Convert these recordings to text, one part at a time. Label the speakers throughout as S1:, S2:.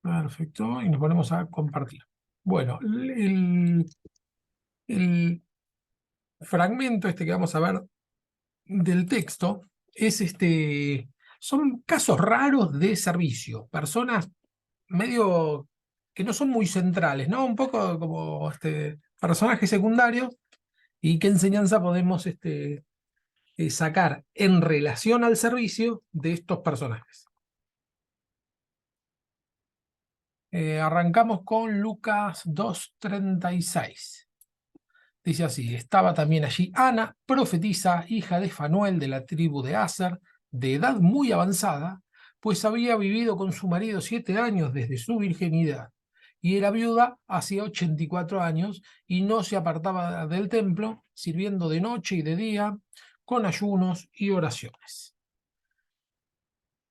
S1: Perfecto, y nos ponemos a compartir. Bueno, el fragmento este que vamos a ver del texto es son casos raros de servicio, personas medio que no son muy centrales, ¿no? Un poco como personajes secundarios y qué enseñanza podemos sacar en relación al servicio de estos personajes. Arrancamos con Lucas 2:36. Dice así: estaba también allí Ana, profetisa, hija de Fanuel de la tribu de Aser, de edad muy avanzada, pues había vivido con su marido 7 años desde su virginidad, y era viuda hacía 84 años, y no se apartaba del templo, sirviendo de noche y de día, con ayunos y oraciones.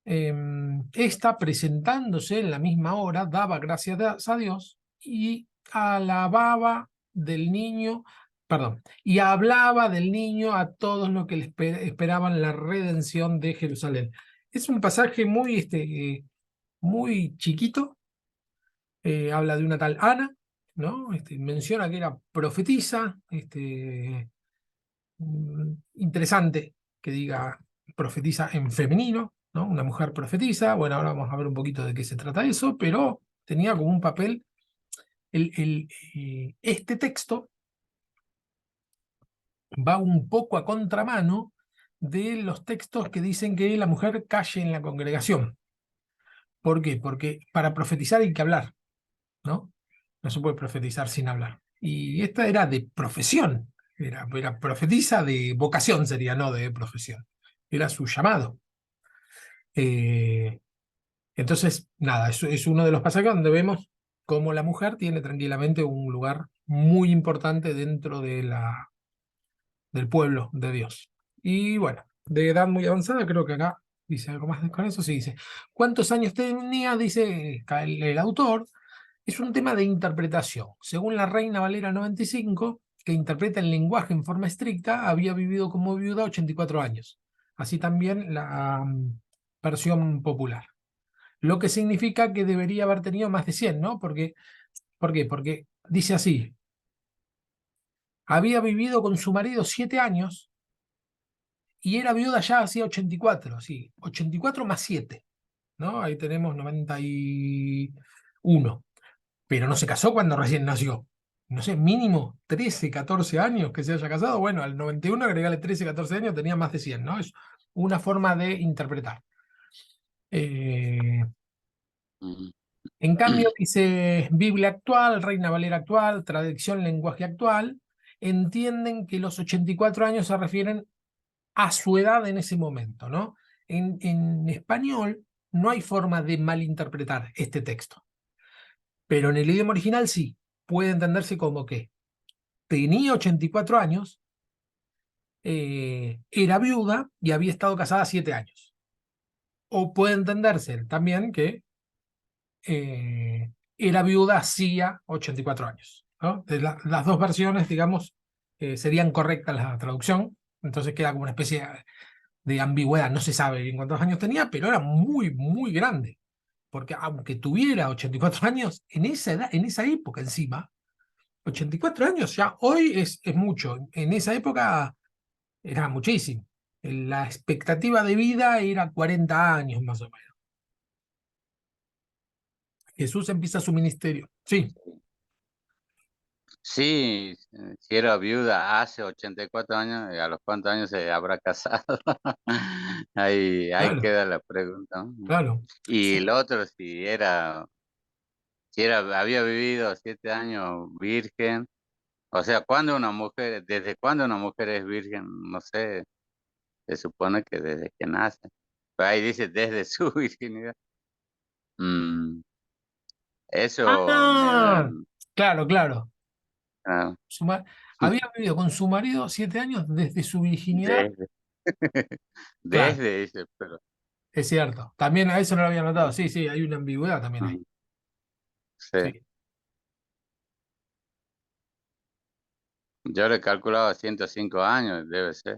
S1: Esta, presentándose en la misma hora, daba gracias a Dios y alababa del niño, perdón, y hablaba del niño a todos los que le esperaban la redención de Jerusalén. Es un pasaje muy chiquito, habla de una tal Ana, ¿no? Menciona que era profetisa, interesante que diga profetiza en femenino, ¿no? Una mujer profetiza. Bueno, ahora vamos a ver un poquito de qué se trata eso, pero tenía como un papel. Este texto va un poco a contramano de los textos que dicen que la mujer calle en la congregación. ¿Por qué? Porque para profetizar hay que hablar, ¿no? No se puede profetizar sin hablar. Y esta era de profesión, era profetisa de vocación, sería, no de profesión. Era su llamado. Eh, entonces, nada, es uno de los pasajes donde vemos cómo la mujer tiene tranquilamente un lugar muy importante dentro del pueblo de Dios. Y bueno, de edad muy avanzada, creo que acá dice algo más con eso, sí dice. ¿Cuántos años tenía? Dice el autor. Es un tema de interpretación. Según la Reina Valera 95, que interpreta el lenguaje en forma estricta, había vivido como viuda 84 años. Así también la versión popular. Lo que significa que debería haber tenido más de 100, ¿no? ¿Por qué? Porque dice así: había vivido con su marido 7 años y era viuda ya hacía 84, sí, 84 más 7, ¿no? Ahí tenemos 91, pero no se casó cuando recién nació. No sé, mínimo 13, 14 años que se haya casado. Bueno, al 91 agregarle 13, 14 años, tenía más de 100, ¿no? Es una forma de interpretar. Eh,
S2: Ujú.
S1: En cambio, dice Biblia actual, Reina Valera actual, traducción lenguaje actual, entienden que los 84 años se refieren a su edad en ese momento, ¿no? En español no hay forma de malinterpretar este texto, pero en el idioma original sí, puede entenderse como que tenía 84 años, era viuda y había estado casada 7 años. O puede entenderse también que era viuda hacía 84 años, ¿no? Las dos versiones, digamos, serían correctas la traducción, entonces queda como una especie de ambigüedad, no se sabe bien cuántos años tenía, pero era muy, muy grande, porque aunque tuviera 84 años, en esa edad, en esa época encima, 84 años ya hoy es mucho, en esa época era muchísimo. La expectativa de vida era 40 años más o menos. Jesús empieza su ministerio. Sí,
S2: Sí, si era viuda hace 84 años, ¿a los cuántos años se habrá casado? Ahí
S1: claro,
S2: queda la pregunta, ¿no?
S1: claro.
S2: Y el otro, si había vivido 7 años virgen, o sea, ¿desde cuándo una mujer es virgen? No sé, se supone que desde que nace. Pero ahí dice desde su virginidad. Mm, eso
S1: Ah, claro, claro.
S2: ah,
S1: Su ma- Había vivido con su marido 7 años desde su virginidad.
S2: desde,
S1: Claro,
S2: desde, dice, pero.
S1: es cierto. También a eso no lo había notado. Sí, sí, hay una ambigüedad también ahí.
S2: Mm, sí.
S1: Sí.
S2: Yo le calculaba 105 años, debe ser.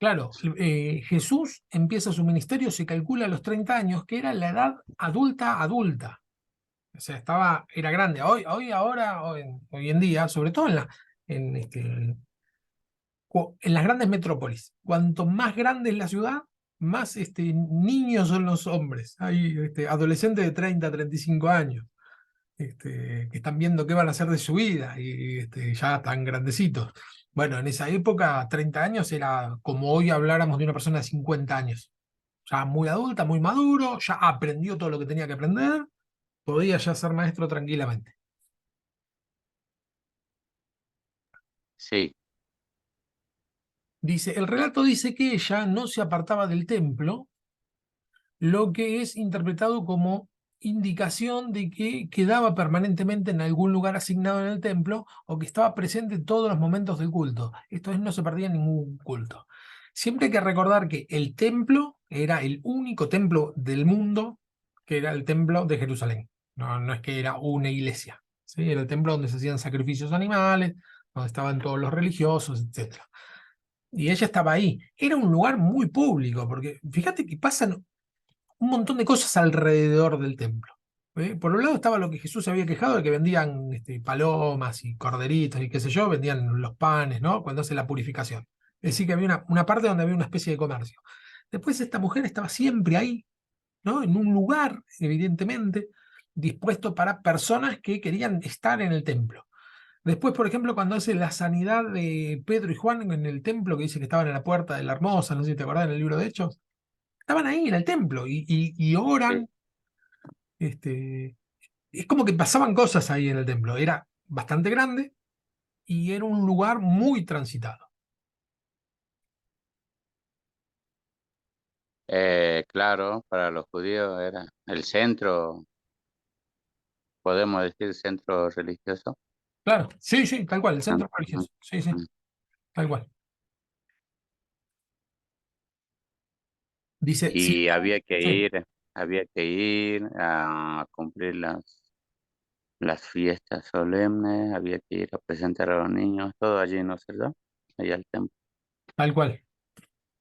S1: Claro, Jesús empieza su ministerio, se calcula a los 30 años, que era la edad adulta adulta. O sea, era grande. Hoy en día, sobre todo en, este, en las grandes metrópolis, cuanto más grande es la ciudad, más niños son los hombres. Hay adolescentes de 30, 35 años que están viendo qué van a hacer de su vida y ya están grandecitos. Bueno, en esa época, 30 años era como hoy habláramos de una persona de 50 años. Ya muy adulta, muy maduro, ya aprendió todo lo que tenía que aprender, podía ya ser maestro tranquilamente.
S2: Sí,
S1: Dice, el relato dice que ella no se apartaba del templo, lo que es interpretado como indicación de que quedaba permanentemente en algún lugar asignado en el templo o que estaba presente en todos los momentos del culto. Esto es, no se perdía ningún culto. Siempre hay que recordar que el templo era el único templo del mundo que era el templo de Jerusalén. No, no es que era una iglesia, ¿sí? Era el templo donde se hacían sacrificios animales, donde estaban todos los religiosos, etcétera. Y ella estaba ahí. Era un lugar muy público, porque fíjate que pasan un montón de cosas alrededor del templo. Por un lado estaba lo que Jesús se había quejado de que vendían palomas y corderitos y qué sé yo, vendían los panes, ¿no? Cuando hace la purificación. Es decir, que había una parte donde había una especie de comercio. Después esta mujer estaba siempre ahí, ¿no? En un lugar, evidentemente, dispuesto para personas que querían estar en el templo. Después, por ejemplo, cuando hace la sanidad de Pedro y Juan en el templo, que dice que estaban en la puerta de la Hermosa, no sé si te acordás en el libro de Hechos, estaban ahí en el templo y
S2: sí.
S1: oran. Este, es como que pasaban cosas ahí en el templo. Era bastante grande y era un lugar muy transitado.
S2: Claro, para los judíos era el centro, podemos decir centro religioso.
S1: Claro, sí, sí, tal cual, el
S2: Ah,
S1: centro
S2: ah,
S1: religioso. Sí, sí,
S2: ah.
S1: tal cual. Dice, sí,
S2: Y
S1: sí,
S2: había que ir a cumplir las fiestas solemnes, había que ir a presentar a los niños, todo allí, ¿no es cierto? Allá al templo.
S1: tal cual.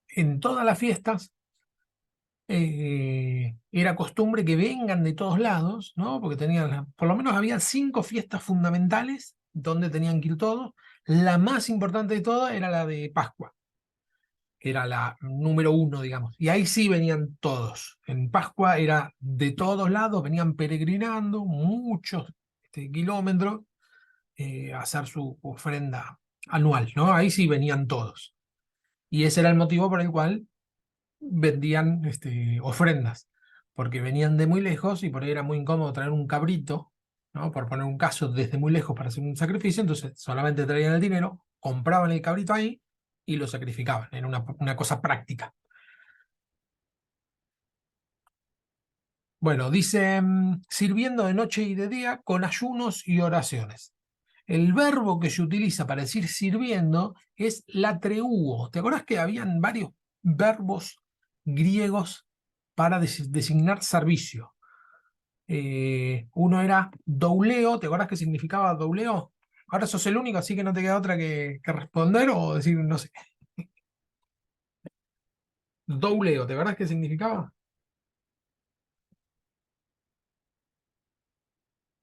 S1: En todas las fiestas era costumbre que vengan de todos lados, ¿no? Porque por lo menos había 5 fiestas fundamentales donde tenían que ir todos. La más importante de todas era la de Pascua, que era la número uno, digamos. Y ahí sí venían todos. En Pascua era de todos lados, venían peregrinando muchos kilómetros a hacer su ofrenda anual, ¿no? Ahí sí venían todos. Y ese era el motivo por el cual vendían ofrendas, porque venían de muy lejos y por ahí era muy incómodo traer un cabrito, ¿no? Por poner un caso, desde muy lejos para hacer un sacrificio, entonces solamente traían el dinero, compraban el cabrito ahí y lo sacrificaban. Era una cosa práctica. Bueno, dice, sirviendo de noche y de día con ayunos y oraciones. El verbo que se utiliza para decir sirviendo es latreuo. ¿Te acordás que habían varios verbos griegos para designar servicio? Uno era douleo, ¿te acordás qué significaba douleo? Ahora sos el único, así que no te queda otra que responder o decir, no sé. Douleo, ¿te acordás qué significaba?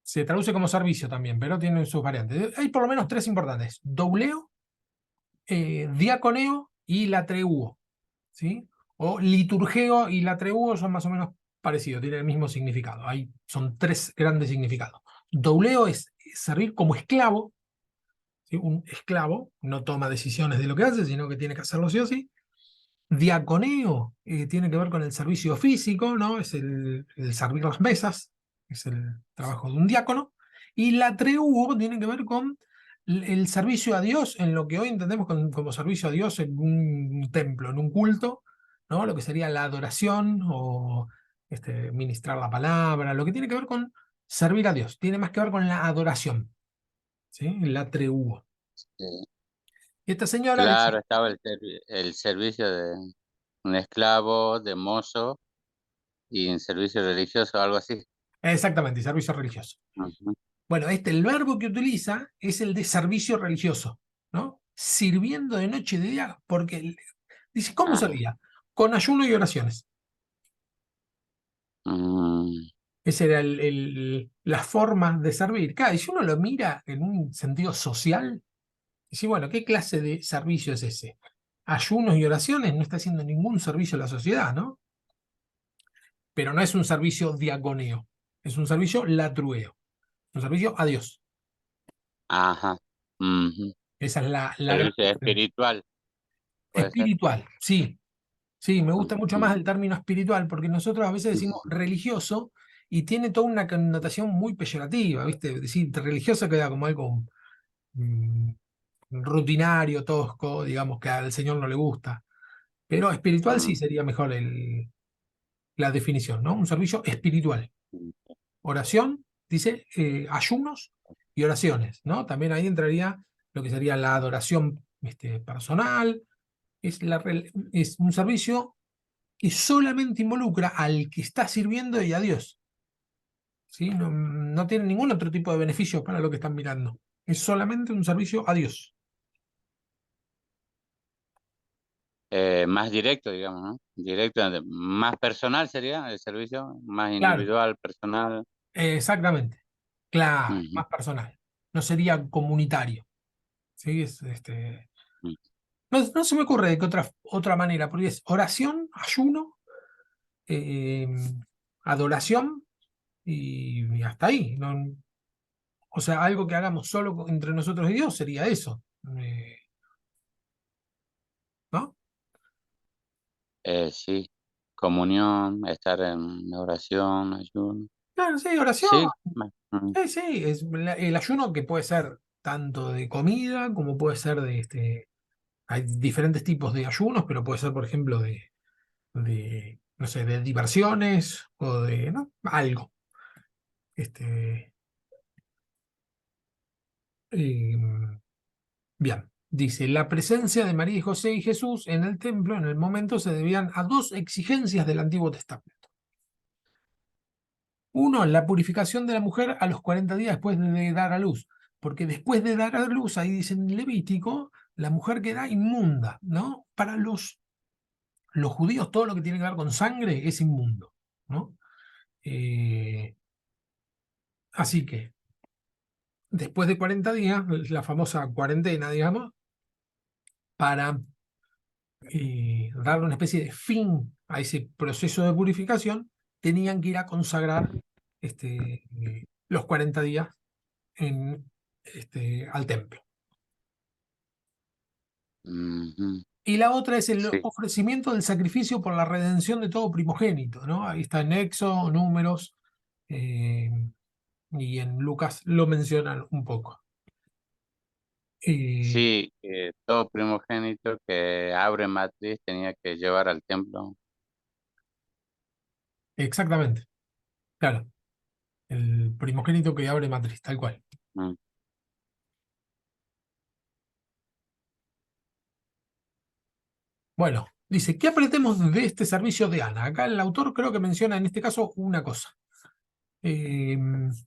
S1: Se traduce como servicio también, pero tiene sus variantes. Hay por lo menos 3 importantes: douleo, diaconeo y latreuo, ¿sí? O liturgeo y latreuo son más o menos parecidos, tienen el mismo significado. Son 3 grandes significados. Douleo es servir como esclavo, ¿sí? Un esclavo no toma decisiones de lo que hace, sino que tiene que hacerlo sí o sí. Diaconeo tiene que ver con el servicio físico, ¿no? Es el servir las mesas, es el trabajo de un diácono. Y la treuo tiene que ver con el servicio a Dios, en lo que hoy entendemos como servicio a Dios en un templo, en un culto, ¿no? Lo que sería la adoración o ministrar la palabra, lo que tiene que ver con servir a Dios, tiene más que ver con la adoración, ¿sí? La treuo.
S2: Sí.
S1: Y esta señora
S2: Claro, estaba el servicio de un esclavo, de mozo y en servicio religioso, algo así.
S1: exactamente, servicio religioso.
S2: Ujú.
S1: Bueno, el verbo que utiliza es el de servicio religioso, ¿no? Sirviendo de noche y de día, porque Dice, ¿cómo
S2: Ajá.
S1: sería? Con ayuno y oraciones.
S2: Mm,
S1: Esa era la forma de servir. Claro, y si uno lo mira en un sentido social, dice, bueno, ¿qué clase de servicio es ese? Ayunos y oraciones no está haciendo ningún servicio a la sociedad, ¿no? Pero no es un servicio diaconeo, es un servicio latrueo, un servicio a Dios.
S2: ajá. Ujú.
S1: Esa es la gran
S2: Servicio
S1: diferencia.
S2: espiritual, puede ser.
S1: Espiritual, sí, sí, me gusta mucho
S2: Ujú,
S1: más el término espiritual, porque nosotros a veces decimos
S2: ujú,
S1: religioso y tiene toda una connotación muy peyorativa, ¿viste? Decir religioso queda como algo mm, rutinario, tosco, digamos que al Señor no le gusta. Pero espiritual sí
S2: mm,
S1: sería mejor la definición, ¿no? Un servicio espiritual.
S2: mm,
S1: Oración, dice, ayunos y oraciones, ¿no? También ahí entraría lo que sería la adoración personal. Es un servicio que solamente involucra al que está sirviendo y a Dios, ¿sí? No, no tiene ningún otro tipo de beneficio para lo que están mirando. Es solamente un servicio a Dios.
S2: más directo, digamos, ¿no? Directo, más personal sería el servicio, más
S1: Claro,
S2: individual, personal.
S1: exactamente. Claro,
S2: Ujú,
S1: más personal. No sería comunitario. ¿Sí?
S2: ujú.
S1: No, no se me ocurre de qué otra manera, porque es oración, ayuno, eh, adoración y hasta ahí. O sea, algo que hagamos solo entre nosotros y Dios sería eso. ¿No?
S2: Sí, comunión, estar en oración, ayuno.
S1: Claro, sí, oración.
S2: Sí,
S1: Sí, sí, es el ayuno que puede ser tanto de comida como puede ser hay diferentes tipos de ayunos, pero puede ser, por ejemplo, no sé, de diversiones o de, ¿no? Algo. Este, eh, bien, dice, la presencia de María y José y Jesús en el templo en el momento se debían a dos exigencias del Antiguo Testamento. Uno, la purificación de la mujer a los 40 días después de dar a luz, porque después de dar a luz, ahí dice en Levítico, la mujer queda inmunda, ¿no? Para los judíos todo lo que tiene que ver con sangre es inmundo, ¿no? Eh, así que después de 40 días, la famosa cuarentena, digamos, para darle una especie de fin a ese proceso de purificación, tenían que ir a consagrar los 40 días al templo.
S2: ujú,
S1: Y la otra es el
S2: sí,
S1: ofrecimiento del sacrificio por la redención de todo primogénito, ¿no? Ahí está en Éxodo, Números, eh, y en Lucas lo mencionan un poco. Eh,
S2: sí, todo primogénito que abre matriz tenía que llevar al templo.
S1: exactamente, claro, el primogénito que abre matriz, tal cual.
S2: Mm.
S1: Bueno, dice, ¿qué aprendemos de este servicio de Ana? Acá el autor creo que menciona en este caso una cosa. Eh,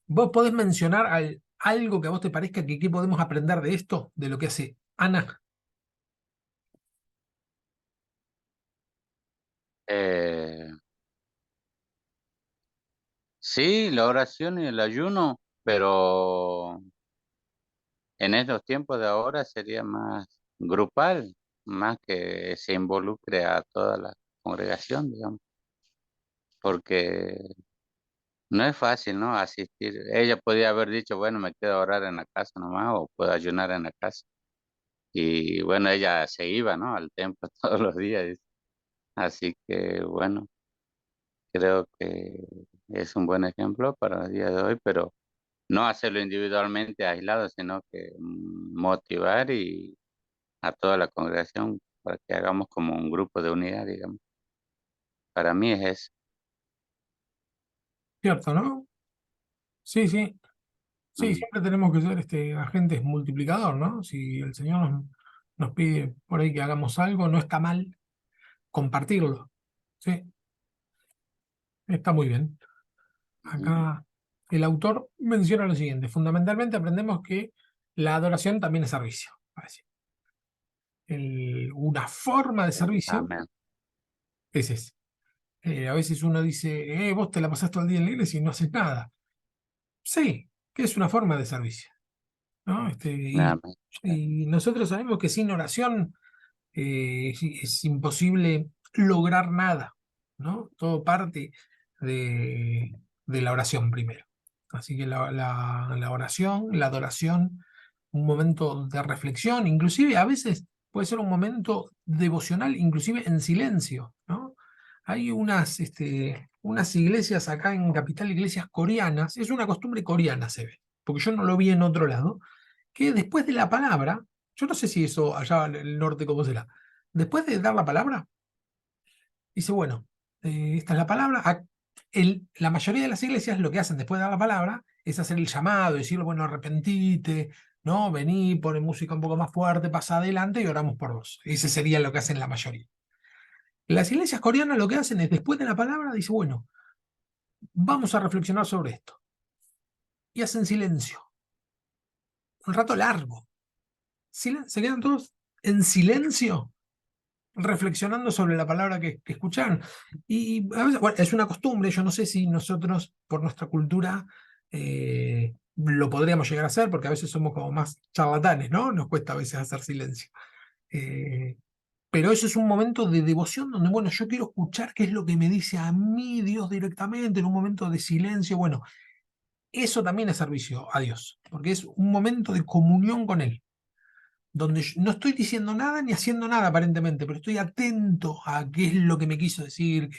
S1: ¿Vos podés mencionar algo que a vos te parezca que qué podemos aprender de esto, de lo que hace Ana?
S2: Eh, sí, la oración y el ayuno, pero en estos tiempos de ahora sería más grupal, más que se involucre a toda la congregación, digamos, porque no es fácil, ¿no? Asistir. Ella podía haber dicho, bueno, me quedo a orar en la casa nomás o puedo ayunar en la casa. Y bueno, ella se iba, ¿no? Al templo todos los días. Dice. Así que bueno, creo que es un buen ejemplo para el día de hoy, pero no hacerlo individualmente aislado, sino que motivar y a toda la congregación para que hagamos como un grupo de unidad, digamos. Para mí es eso.
S1: ¿Cierto, no? Sí, sí. Sí,
S2: Mm,
S1: siempre tenemos que ser agentes multiplicador, ¿no? Si el Señor nos pide por ahí que hagamos algo, no está mal compartirlo. Sí, está muy bien.
S2: mm.
S1: Acá el autor menciona lo siguiente: fundamentalmente aprendemos que la adoración también es servicio. Va a decir. una forma de servicio,
S2: Amén.
S1: es ese. A veces uno dice, vos te la pasás todo el día en la iglesia y no haces nada. Sí, que es una forma de servicio, ¿no?
S2: Amén.
S1: Y nosotros sabemos que sin oración es imposible lograr nada, ¿no? Todo parte de la oración primero. Así que la oración, la adoración, un momento de reflexión, inclusive a veces puede ser un momento devocional, inclusive en silencio, ¿no? Hay unas iglesias acá en Capital, iglesias coreanas, es una costumbre coreana, se ve, porque yo no lo vi en otro lado, que después de la palabra, yo no sé si eso allá en el norte cómo será, después de dar la palabra, dice, bueno, esta es la palabra. La mayoría de las iglesias lo que hacen después de dar la palabra es hacer el llamado, decir, bueno, arrepentite, ¿no? Vení, pone música un poco más fuerte, pasa adelante y oramos por vos. Ese sería lo que hacen la mayoría. Las iglesias coreanas lo que hacen es, después de la palabra, dice, bueno, vamos a reflexionar sobre esto. Y hacen silencio, un rato largo. Se quedan todos en silencio reflexionando sobre la palabra que escucharon. Y a veces, bueno, es una costumbre, yo no sé si nosotros, por nuestra cultura, lo podríamos llegar a hacer, porque a veces somos como más charlatanes, ¿no? Nos cuesta a veces hacer silencio. Eh, pero eso es un momento de devoción donde, bueno, yo quiero escuchar qué es lo que me dice a mí Dios directamente, en un momento de silencio. Bueno, eso también es servicio a Dios, porque es un momento de comunión con Él donde no estoy diciendo nada ni haciendo nada aparentemente, pero estoy atento a qué es lo que me quiso decir.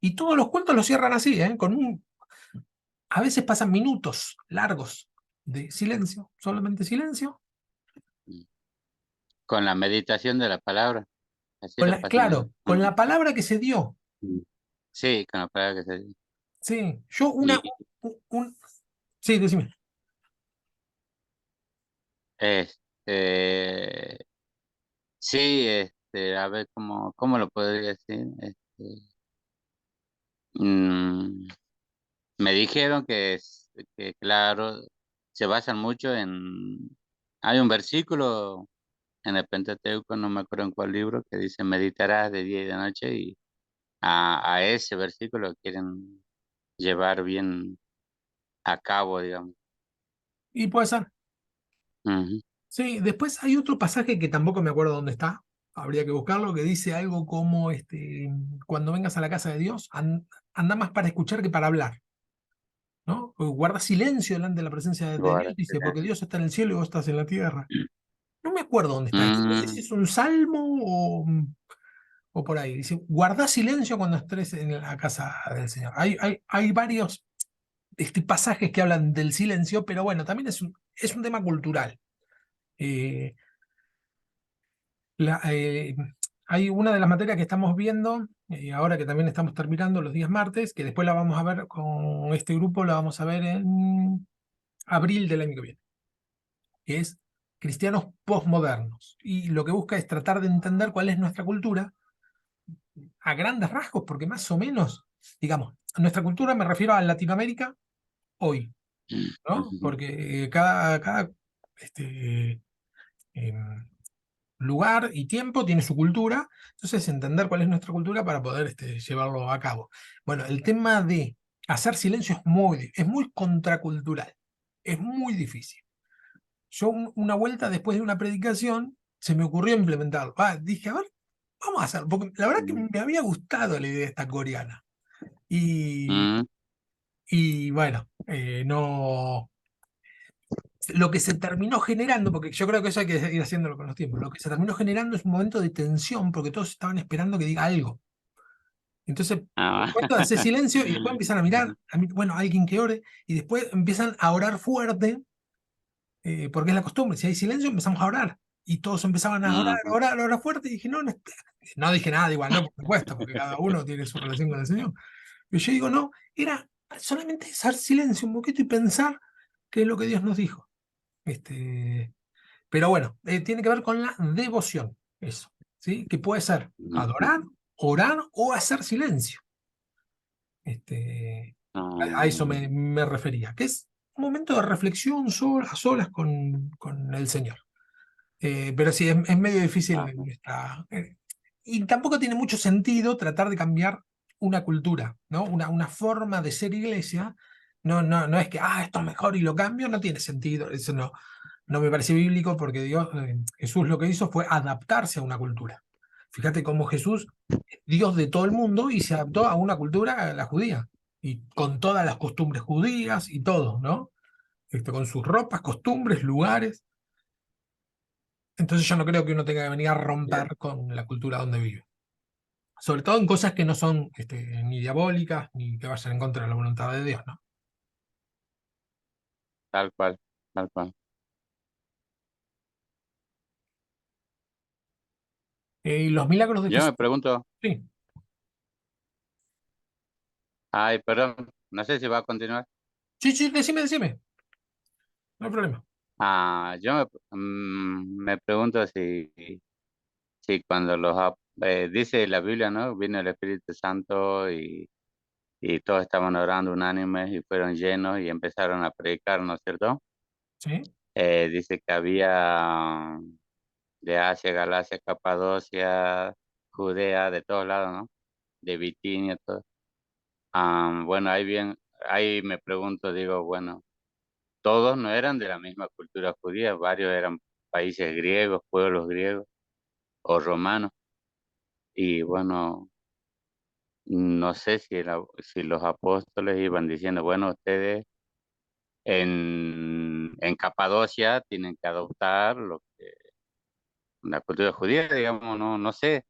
S1: Y todos los cuentos los cierran así, ¿eh? A veces pasan minutos largos de silencio, solamente silencio.
S2: Con la meditación de la palabra. Así lo pasan ellos.
S1: Claro, con la palabra que se dio.
S2: Mm. Sí, con la palabra que se dice.
S1: Sí, yo
S2: Y
S1: sí, decime.
S2: este, sí, a ver cómo lo podría decir. Mm, Me dijeron que, claro, se basan mucho hay un versículo en el Pentateuco, no me acuerdo en cuál libro, que dice meditarás de día y de noche, y a ese versículo quieren llevar bien a cabo, digamos.
S1: Y puede ser.
S2: Ujú.
S1: Sí, después hay otro pasaje que tampoco me acuerdo dónde está. Habría que buscarlo, que dice algo como cuando vengas a la casa de Dios, anda más para escuchar que para hablar. ¿No? Guarda silencio delante de la presencia de
S2: Guarda
S1: Dios, dice, porque
S2: silencio.
S1: Dios está en el cielo y vos estás en la tierra. No me acuerdo dónde está esto. No sé si
S2: Mm,
S1: es un salmo o por ahí. Dice, guarda silencio cuando estés en la casa del Señor. Hay varios pasajes que hablan del silencio, pero bueno, también es un tema cultural. Eh, la- eh, Hay una de las materias que estamos viendo, ahora que también estamos terminando los días martes, que después la vamos a ver con este grupo, la vamos a ver en abril del año que viene, que es cristianos postmodernos. Y lo que busca es tratar de entender cuál es nuestra cultura a grandes rasgos, porque más o menos, digamos, nuestra cultura me refiero a Latinoamérica hoy, ¿no?
S2: ujú.
S1: Porque cada este, em, lugar y tiempo tiene su cultura, entonces entender cuál es nuestra cultura para poder llevarlo a cabo. Bueno, el tema de hacer silencio es muy contracultural, es muy difícil. Yo una vuelta después de una predicación se me ocurrió implementarlo. Dije, a ver, vamos a hacerlo, porque la verdad que
S2: Mm,
S1: me había gustado la idea esta coreana. Y,
S2: mm,
S1: y bueno, no. Lo que se terminó generando, porque yo creo que eso hay que ir haciéndolo con los tiempos, lo que se terminó generando es un momento de tensión, porque todos estaban esperando que diga algo. Entonces, un
S2: ah,
S1: momento de hacer silencio y después empiezan a mirar, bueno, alguien que ore, y después empiezan a orar fuerte porque es la costumbre, si hay silencio empezamos a orar. Y todos empezaban a orar,
S2: ujú,
S1: orar, orar fuerte, y dije, no, no, no dije nada igual, no, por supuesto, porque cada uno tiene su relación con el Señor. Pero yo digo, no, era solamente hacer silencio un poquito y pensar qué es lo que Dios nos dijo. Pero bueno, tiene que ver con la devoción, eso, ¿sí? Que puede ser
S2: ujú.
S1: adorar, orar o hacer silencio. A eso
S2: Mm,
S1: me refería, que es un momento de reflexión a solas con el Señor. Pero sí, es medio difícil
S2: Ajá,
S1: y tampoco tiene mucho sentido tratar de cambiar una cultura, ¿no? Una forma de ser iglesia. No es que, esto es mejor y lo cambio, no tiene sentido. Eso no me parece bíblico porque Jesús lo que hizo fue adaptarse a una cultura. Fíjate cómo Jesús, Dios de todo el mundo, y se adaptó a una cultura, la judía, y con todas las costumbres judías y todo, ¿no? Con sus ropas, costumbres, lugares. Entonces yo no creo que uno tenga que venir a
S2: bien,
S1: romper con la cultura donde vive. Sobre todo en cosas que no son ni diabólicas, ni que vayan en contra de la voluntad de Dios, ¿no?
S2: tal cual, tal cual.
S1: Y los milagros de
S2: Yo
S1: Jesús,
S2: me pregunto,
S1: sí.
S2: ay, perdón, no sé si va a continuar.
S1: Sí, sí, decime, no hay problema.
S2: Yo me pregunto si cuando dice la Biblia, ¿no? Vino el Espíritu Santo y todos estaban orando unánimes y fueron llenos y empezaron a predicar, ¿no es cierto?
S1: Sí,
S2: Dice que había de Asia, Galacia, Capadocia, Judea, de todos lados, ¿no? De Bitinia, todo. Bueno, ahí me pregunto, digo, bueno, todos no eran de la misma cultura judía, varios eran países griegos, pueblos griegos o romanos. Y bueno, no sé si los apóstoles iban diciendo, bueno, ustedes en Capadocia tienen que adoptar la cultura judía, digamos, no sé,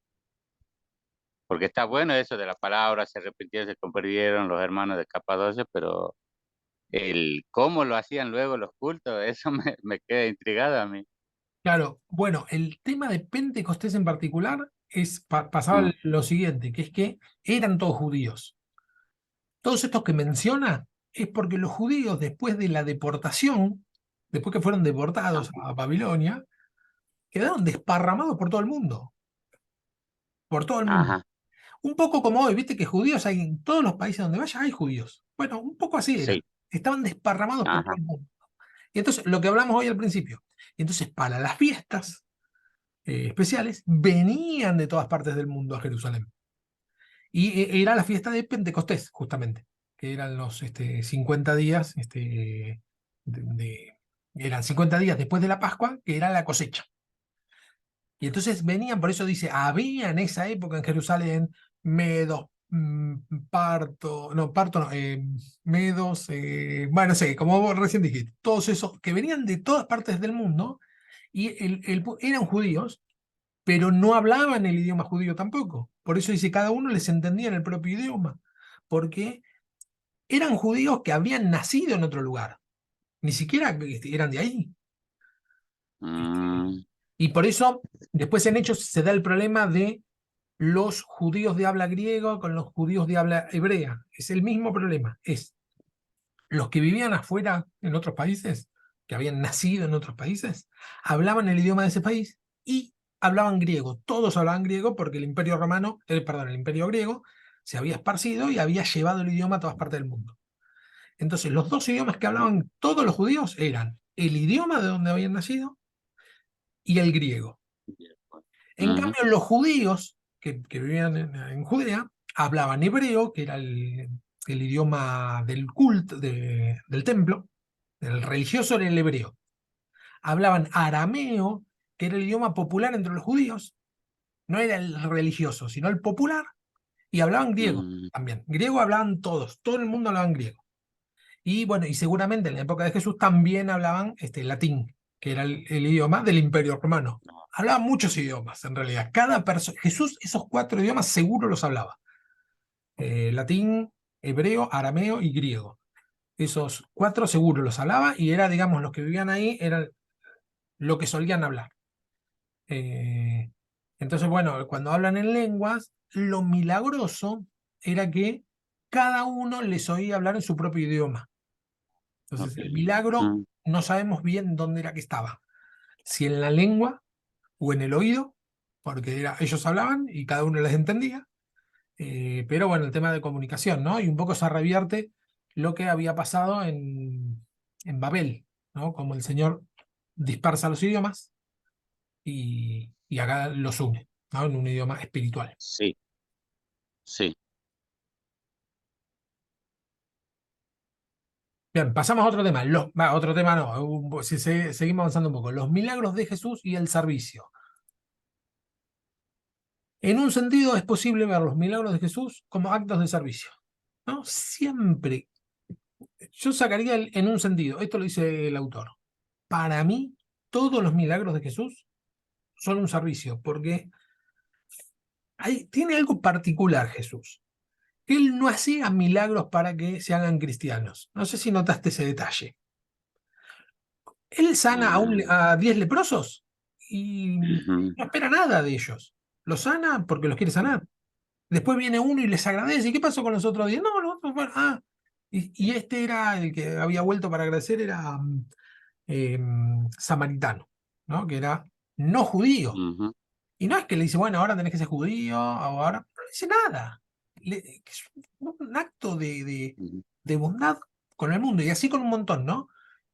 S2: porque está bueno eso de la palabra, se repitieron, se comprendieron los hermanos de Capadocia, pero el cómo lo hacían luego los cultos, eso me queda intrigado a mí.
S1: claro. Bueno, el tema de Pentecostés en particular pasaba
S2: Mm,
S1: lo siguiente, que es que eran todos judíos. Todos estos que menciona es porque los judíos, después de la deportación, después que fueron deportados
S2: ajá,
S1: a Babilonia, quedaron desparramados por todo el mundo, por todo el mundo.
S2: ajá,
S1: Un poco como hoy, viste que judíos hay en todos los países donde vaya, hay judíos. Bueno, un poco así era.
S2: sí,
S1: Estaban desparramados por todo
S2: ajá,
S1: el mundo. Y entonces, lo que hablamos hoy al principio. Y entonces, para las fiestas especiales, venían de todas partes del mundo a Jerusalén. Y era la fiesta de Pentecostés, justamente, que eran los 50 días, eran 50 días después de la Pascua, que era la cosecha. Y entonces venían, por eso dice, había en esa época en Jerusalén medos, parto no, medos, bueno, no sé, como vos recién dijiste, todos esos que venían de todas partes del mundo y eran judíos, pero no hablaban el idioma judío tampoco. Por eso dice, cada uno les entendía en el propio idioma, porque eran judíos que habían nacido en otro lugar, ni siquiera eran de ahí.
S2: mm,
S1: Y por eso, después en Hechos se da el problema de los judíos de habla griega con los judíos de habla hebrea. Es el mismo problema. Es los que vivían afuera en otros países, que habían nacido en otros países, hablaban el idioma de ese país y hablaban griego. Todos hablaban griego porque el imperio romano, perdón, el imperio griego se había esparcido y había llevado el idioma a todas partes del mundo. Entonces, los dos idiomas que hablaban todos los judíos eran el idioma de donde habían nacido y el griego. En
S2: ujú,
S1: cambio, los judíos que vivían en Judea hablaban hebreo, que era el idioma del culto, del templo, el religioso era el hebreo. Hablaban arameo, que era el idioma popular entre los judíos, no era el religioso, sino el popular, y hablaban griego
S2: mm,
S1: también. Griego hablaban todos, todo el mundo hablaba griego. Y bueno, y seguramente en la época de Jesús también hablaban latín, que era el idioma del Imperio Romano. Hablaban muchos idiomas, en realidad. Cada persona, Jesús esos cuatro idiomas seguro los hablaba. Latín, hebreo, arameo y griego. Esos cuatro seguro los hablaba y era, digamos, los que vivían ahí, era lo que solían hablar. Eh, entonces, bueno, cuando hablan en lenguas, lo milagroso era que cada uno les oía hablar en su propio idioma. Entonces,
S2: ok,
S1: el milagro
S2: mm,
S1: no sabemos bien dónde era que estaba, si en la lengua o en el oído, porque ellos hablaban y cada uno les entendía, pero bueno, el tema de comunicación, ¿no? Y un poco se revierte lo que había pasado en Babel, ¿no? Como el Señor dispersa los idiomas y acá los une, ¿no? En un idioma espiritual.
S2: Sí, sí.
S1: Bien, pasamos a otro tema. Otro tema no, seguimos avanzando un poco. Los milagros de Jesús y el servicio. En un sentido es posible ver los milagros de Jesús como actos de servicio, ¿no? Siempre. Yo sacaría en un sentido, esto lo dice el autor. Para mí, todos los milagros de Jesús son un servicio, porque tiene algo particular Jesús. Él no hacía milagros para que se hagan cristianos. No sé si notaste ese detalle. Él sana
S2: Ah,
S1: a 10 leprosos y
S2: ujú,
S1: no espera nada de ellos. Los sana porque los quiere sanar. Después viene uno y les agradece. ¿Y qué pasó con los otros 10? No, los otros fueron. Y este era el que había vuelto para agradecer, era samaritano, ¿no? Que era no judío.
S2: ujú,
S1: Y no es que le dice, bueno, ahora tenés que ser judío, o ahora. No le dice nada. Es un acto
S2: ujú,
S1: de bondad con el mundo. Y así con un montón, ¿no?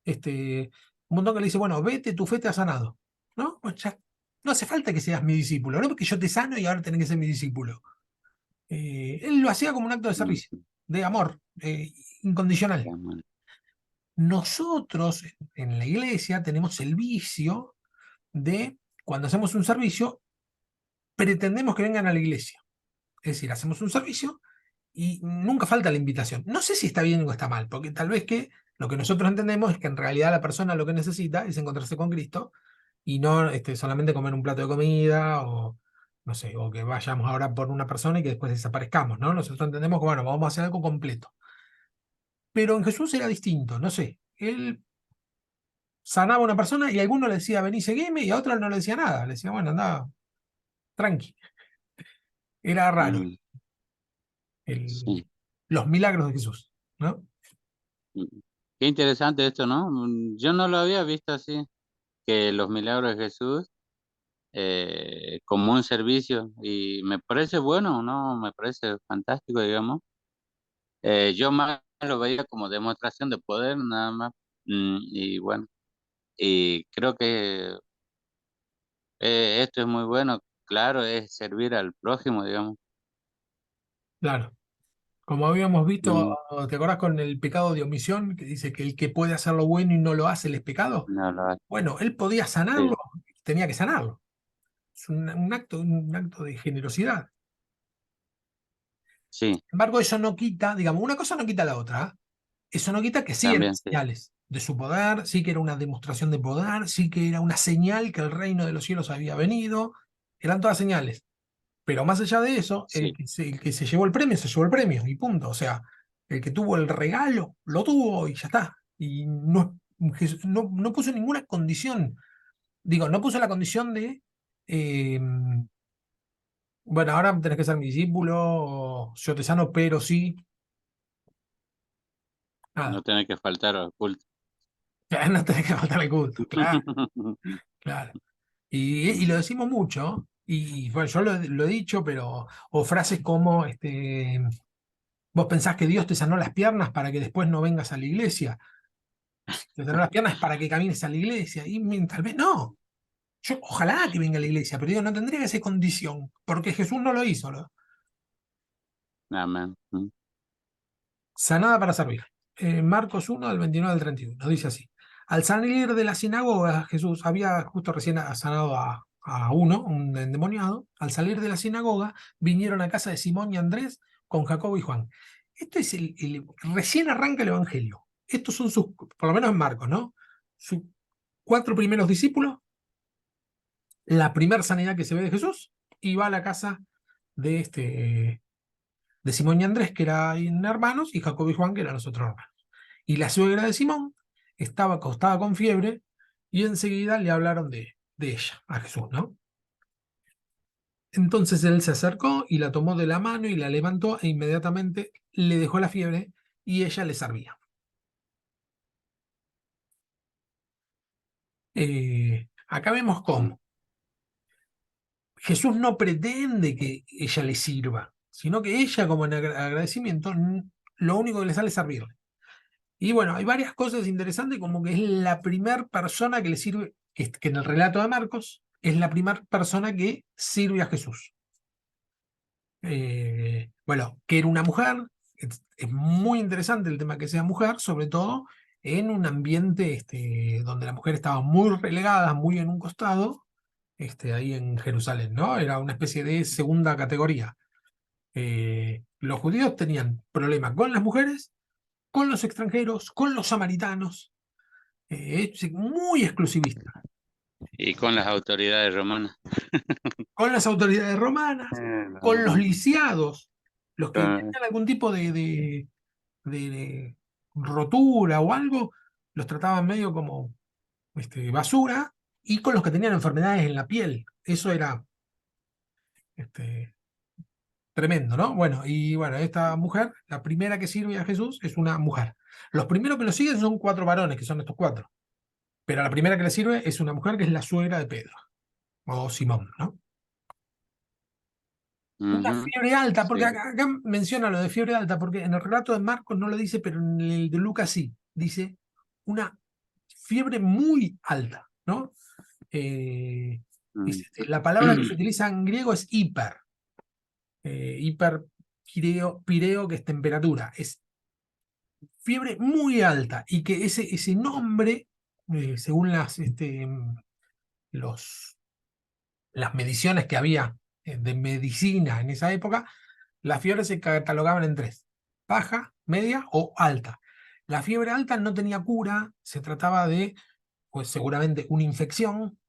S1: Un montón que le dice, bueno, vete, tu fe te ha sanado. ¿No? Pues ya, no hace falta que seas mi discípulo, ¿no? Porque yo te sano y ahora tenés que ser mi discípulo. Él lo hacía como un acto de servicio,
S2: ujú.
S1: de amor, incondicional.
S2: Ya, bueno.
S1: Nosotros en la iglesia tenemos el vicio de, cuando hacemos un servicio, pretendemos que vengan a la iglesia. Es decir, hacemos un servicio y nunca falta la invitación. No sé si está bien o está mal, porque tal vez que lo que nosotros entendemos es que en realidad la persona lo que necesita es encontrarse con Cristo y no solamente comer un plato de comida o no sé, o que vayamos ahora por una persona y que después desaparezcamos, ¿no? Nosotros entendemos que, bueno, vamos a hacer algo completo. Pero en Jesús era distinto, no sé. Él sanaba a una persona y a alguno le decía, vení, seguime, y a otro no le decía nada. Le decía, bueno, anda, tranqui. Era raro
S2: Mm,
S1: el-
S2: sí.
S1: los milagros de Jesús, ¿no?
S2: Mm. Qué interesante esto, ¿no? Yo no lo había visto así, que los milagros de Jesús como un servicio y me parece bueno, ¿no? Me parece fantástico, digamos. Yo más lo veía como demostración de poder, nada más. Y bueno, y creo que esto es muy bueno, claro, es servir al prójimo, digamos.
S1: Claro. Como habíamos visto,
S2: Mm,
S1: ¿te acordás con el pecado de omisión? Que dice que el que puede hacer lo bueno y no lo hace, ¿le es pecado?
S2: no lo hace.
S1: Bueno, él podía sanarlo,
S2: Sí,
S1: tenía que sanarlo. Es un acto de generosidad.
S2: sí,
S1: Sin embargo, eso no quita, digamos, una cosa no quita la otra. Eso no quita que sí eran
S2: también, sí,
S1: señales de su poder, sí que era una demostración de poder, sí que era una señal que el reino de los cielos había venido. Eran todas señales. Pero más allá de eso,
S2: sí,
S1: el que se llevó el premio, se llevó el premio, y punto. O sea, el que tuvo el regalo, lo tuvo y ya está. Y no puso ninguna condición. Digo, no puso la condición de, eh, bueno, ahora tenés que ser mi discípulo, o yo te sano, pero sí,
S2: no
S1: nada.
S2: tiene que faltar al culto.
S1: No tenés que faltar el culto, claro, claro. Y lo decimos mucho, y bueno, yo lo he dicho, pero, o frases como, vos pensás que Dios te sanó las piernas para que después no vengas a la iglesia. Te sanó las piernas para que camines a la iglesia. Y tal vez no. Yo ojalá que venga a la iglesia, pero digo, no tendría que ser condición, porque Jesús no lo hizo, ¿no?
S2: Amén. Mm,
S1: Sanada para servir. Marcos 1, del 29 al 31, dice así. Al salir de la sinagoga, Jesús había justo recién sanado a uno, un endemoniado. Al salir de la sinagoga, vinieron a casa de Simón y Andrés con Jacobo y Juan. Esto es recién arranca el Evangelio. Estos son sus, por lo menos en Marcos, ¿no? Sus cuatro primeros discípulos, la primera sanidad que se ve de Jesús, y va a la casa de de Simón y Andrés, que eran hermanos, y Jacobo y Juan, que eran los otros hermanos. Y la suegra de Simón estaba acostada con fiebre y enseguida le hablaron de ella, a Jesús, ¿no? Entonces él se acercó y la tomó de la mano y la levantó e inmediatamente le dejó la fiebre y ella le servía. Acá vemos
S2: mm,
S1: cómo Jesús no pretende que ella le sirva, sino que ella, como en agradecimiento, lo único que le sale es servirle. Y bueno, hay varias cosas interesantes, como que es la primera persona que le sirve, que en el relato de Marcos es la primera persona que sirve a Jesús. Bueno, que era una mujer, es muy interesante el tema que sea mujer, sobre todo en un ambiente donde la mujer estaba muy relegada, muy en un costado, ahí en Jerusalén, ¿no? Era una especie de segunda categoría. Los judíos tenían problemas con las mujeres, con los extranjeros, con los samaritanos, es muy exclusivista,
S2: Y con las autoridades romanas.
S1: con las autoridades romanas, con los
S2: No,
S1: lisiados, los que
S2: con-
S1: tenían algún tipo de rotura o algo, los trataban medio como basura, y con los que tenían enfermedades en la piel. Eso era este, tremendo, ¿no? Bueno, y bueno, esta mujer, la primera que sirve a Jesús es una mujer. Los primeros que lo siguen son 4 varones, que son estos 4. Pero la primera que le sirve es una mujer que es la suegra de Pedro, o Simón, ¿no? Una
S2: Ujú,
S1: fiebre alta, porque
S2: sí.
S1: acá menciona lo de fiebre alta, porque en el relato de Marcos no lo dice, pero en el de Lucas sí. Dice una fiebre muy alta, ¿no? Eh,
S2: Mm.
S1: la palabra que se utiliza en griego es hiper. Hiper pireo, que es temperatura. Es fiebre muy alta, y que ese nombre, según los, las mediciones que había de medicina en esa época, las fiebres se catalogaban en 3: baja, media o alta. La fiebre alta no tenía cura, se trataba de, pues seguramente, una infección,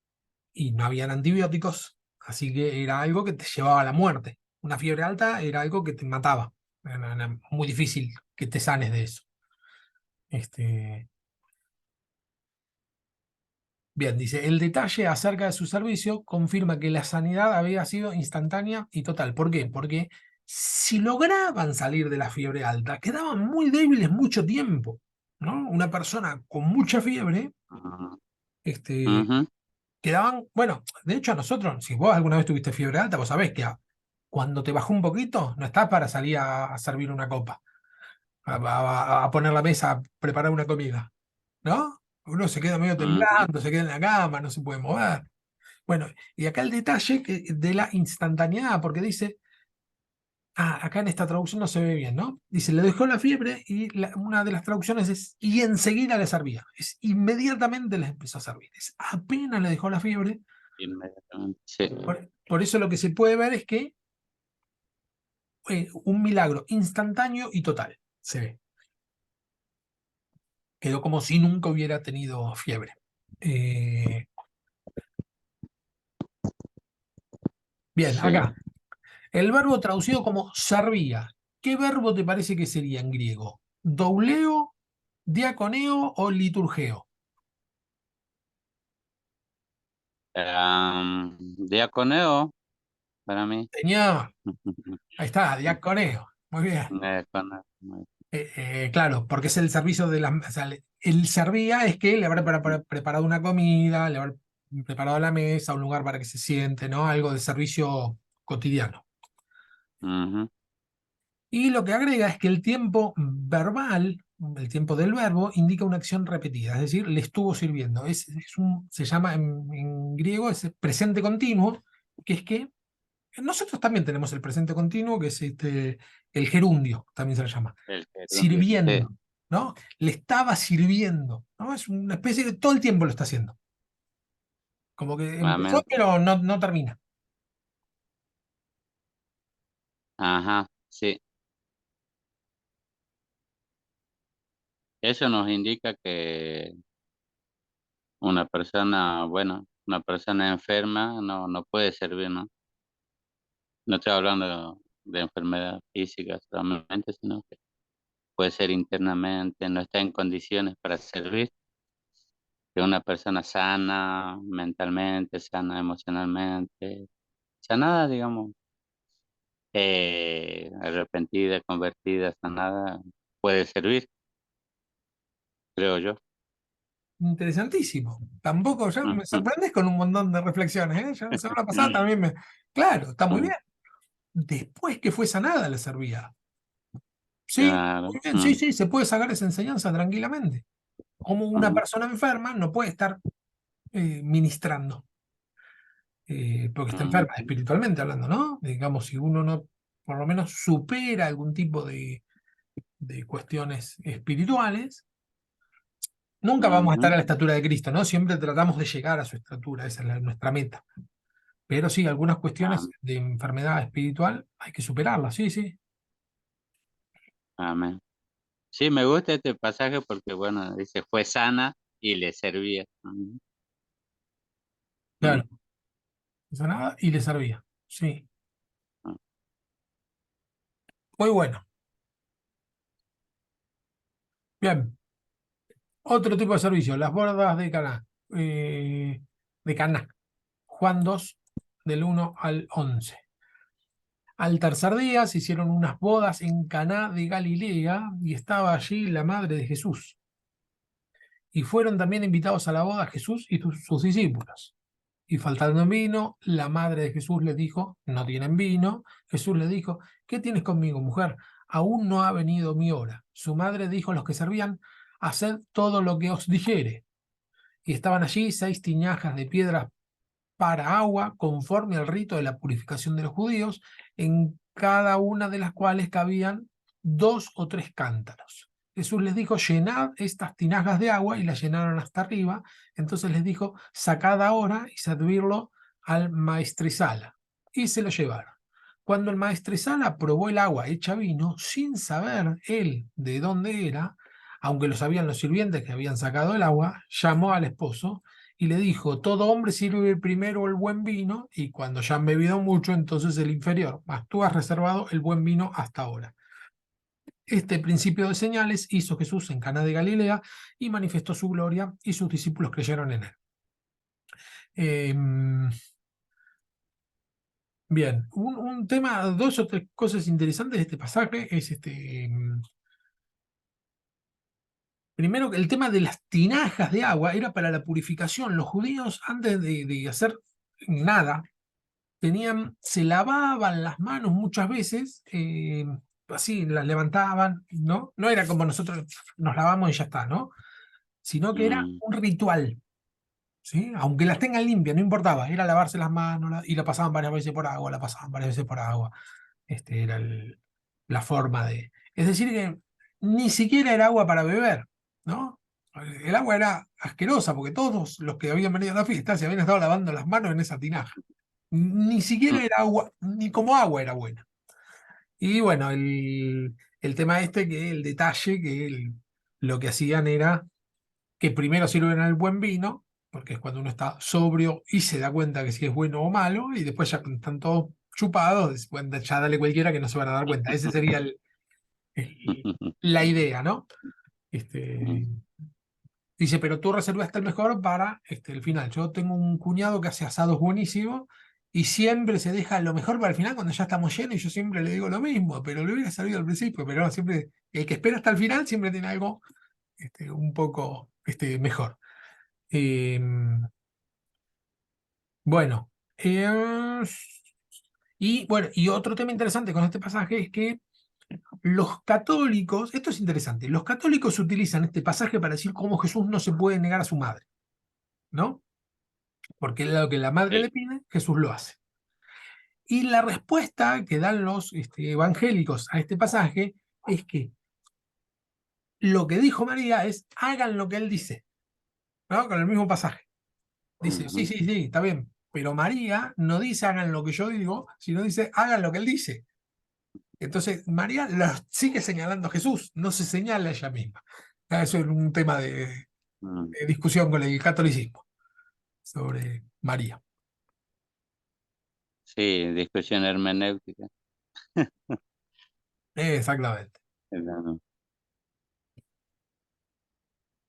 S1: y no habían antibióticos, así que era algo que te llevaba a la muerte. Una fiebre alta era algo que te mataba. Era muy difícil que te sanes de eso. Este, Bien, dice, el detalle acerca de su servicio confirma que la sanidad había sido instantánea y total. ¿Por qué? Porque si lograban salir de la fiebre alta, quedaban muy débiles mucho tiempo, ¿no? Una persona con mucha fiebre,
S2: Ujú,
S1: este,
S2: ujú,
S1: quedaban, bueno, de hecho a nosotros, si vos alguna vez tuviste fiebre alta, vos sabés que cuando te bajó un poquito, no estás para salir a servir una copa, a poner la mesa, a preparar una comida, ¿no? Uno se queda medio
S2: ujú.
S1: temblando, se queda en la cama, no se puede mover. Bueno, y acá el detalle de la instantaneidad, porque dice, acá en esta traducción no se ve bien, ¿no? Dice, le dejó la fiebre, y una de las traducciones es, y enseguida le servía. Es inmediatamente les empezó a servir. Es apenas le dejó la fiebre.
S2: Inmediatamente, sí.
S1: Por eso lo que se puede ver es que un milagro instantáneo y total se ve. Quedó como si nunca hubiera tenido fiebre. Eh, Bien,
S2: Sí.
S1: acá. El verbo traducido como servía. ¿Qué verbo te parece que sería en griego? ¿Douleo, diaconeo o liturgeo?
S2: Diaconeo, para mí.
S1: Señor, ahí está, diaconeo. Muy bien.
S2: Diaconeo.
S1: Claro, porque es el servicio de las... O sea, el servía es que le habrá preparado una comida, le habrá preparado la mesa, un lugar para que se siente, ¿no? Algo de servicio cotidiano.
S2: Ujú,
S1: Y lo que agrega es que el tiempo verbal, el tiempo del verbo, indica una acción repetida, es decir, le estuvo sirviendo. Se llama en griego es presente continuo, que es que nosotros también tenemos el presente continuo, que es el gerundio, también se le llama,
S2: el gerundio, sí.
S1: sirviendo, ¿no? Le estaba sirviendo, ¿no? Es una especie de todo el tiempo lo está haciendo. Como que empezó,
S2: Nuevamente.
S1: pero no termina.
S2: Ajá, sí. Eso nos indica que una persona, bueno, una persona enferma no puede servir, ¿no? No estoy hablando de enfermedad física solamente, sino que puede ser internamente, no está en condiciones para servir, que una persona sana mentalmente, sana emocionalmente, sanada, digamos, arrepentida, convertida, sanada, puede servir, creo yo.
S1: Interesantísimo. Tampoco, ya me
S2: Ujú,
S1: sorprendes con un montón de reflexiones, ¿eh? Ya la semana pasada también me... Claro, está muy bien. Después que fue sanada le servía. Sí,
S2: claro.
S1: muy bien, sí, sí, se puede sacar esa enseñanza tranquilamente. Como una
S2: Ujú,
S1: persona enferma no puede estar ministrando. porque está
S2: ujú,
S1: enferma espiritualmente hablando, ¿no? Digamos, si uno no, por lo menos supera algún tipo de cuestiones espirituales, nunca vamos a estar a
S2: ujú.
S1: la estatura de Cristo, ¿no? Siempre tratamos de llegar a su estatura, esa es nuestra meta. Pero sí, algunas cuestiones
S2: Am-
S1: de enfermedad espiritual hay que superarlas, sí, sí.
S2: Amén. Sí, me gusta este pasaje porque, bueno, dice, fue sana y le servía. Ujú,
S1: Claro, no hizo nada y le servía. Sí,
S2: ujú.
S1: muy bueno. Bien, otro tipo de servicio, las bodas de Caná. De Caná. Juan 2 del 1 al 11. Al tercer día se hicieron unas bodas en Caná de Galilea y estaba allí la madre de Jesús. Y fueron también invitados a la boda Jesús y sus discípulos. Y faltando vino, la madre de Jesús le dijo, no tienen vino. Jesús le dijo, ¿qué tienes conmigo, mujer? Aún no ha venido mi hora. Su madre dijo a los que servían, haced todo lo que os dijere. Y estaban allí 6 tinajas de piedras para agua, conforme al rito de la purificación de los judíos, en cada una de las cuales cabían 2 o 3 cántaros. Jesús les dijo, llenad estas tinajas de agua, y las llenaron hasta arriba. Entonces les dijo, sacad ahora y servirlo al maestresala. Y se lo llevaron. Cuando el maestresala probó el agua hecha vino, sin saber él de dónde era, aunque lo sabían los sirvientes que habían sacado el agua, llamó al esposo y le dijo, todo hombre sirve primero el buen vino, y cuando ya han bebido mucho, entonces el inferior, mas tú has reservado el buen vino hasta ahora. Este principio de señales hizo Jesús en Caná de Galilea y manifestó su gloria, y sus discípulos creyeron en él. Eh, Bien, un tema, 2 o 3 cosas interesantes de este pasaje es primero, el tema de las tinajas de agua era para la purificación. Los judíos, antes de hacer nada, se lavaban las manos muchas veces, así las levantaban, ¿no? No era como nosotros nos lavamos y ya está, ¿no? Sino que era
S2: Mm,
S1: un ritual, ¿sí? Aunque las tengan limpias, no importaba, era lavarse las manos, y la pasaban varias veces por agua, la pasaban varias veces por agua. Era la forma de. Es decir, que ni siquiera era agua para beber, ¿no? El agua era asquerosa porque todos los que habían venido a la fiesta se habían estado lavando las manos en esa tinaja. Ni
S2: mm,
S1: siquiera era agua, ni como agua era buena. Y bueno, el tema que el detalle, lo que hacían era que primero sirven el buen vino, porque es cuando uno está sobrio y se da cuenta que si es bueno o malo, y después ya cuando están todos chupados, bueno, ya dale cualquiera que no se van a dar cuenta. Ese sería la idea, ¿no? Este,
S2: mm.
S1: Dice, pero tú reservaste el mejor para el final. Yo tengo un cuñado que hace asados buenísimos y siempre se deja lo mejor para el final cuando ya estamos llenos, y yo siempre le digo lo mismo, pero le hubiera servido al principio. Pero no, siempre, el que espera hasta el final siempre tiene algo un poco mejor. Eh, bueno, y otro tema interesante con este pasaje es que los católicos, esto es interesante, los católicos utilizan este pasaje para decir cómo Jesús no se puede negar a su madre, ¿no? Porque lo que la madre
S2: Sí.
S1: le pide, Jesús lo hace. Y la respuesta que dan los evangélicos a este pasaje es que lo que dijo María es, hagan lo que él dice, ¿no? Con el mismo pasaje. Dice, sí,
S2: Ujú.
S1: sí, sí, está bien, pero María no dice hagan lo que yo digo, sino dice hagan lo que él dice. Entonces, María la sigue señalando a Jesús, no se señala a ella misma. Eso es un tema
S2: Mm.
S1: de discusión con el catolicismo sobre María.
S2: Sí, discusión hermenéutica.
S1: Exactamente.
S2: Claro.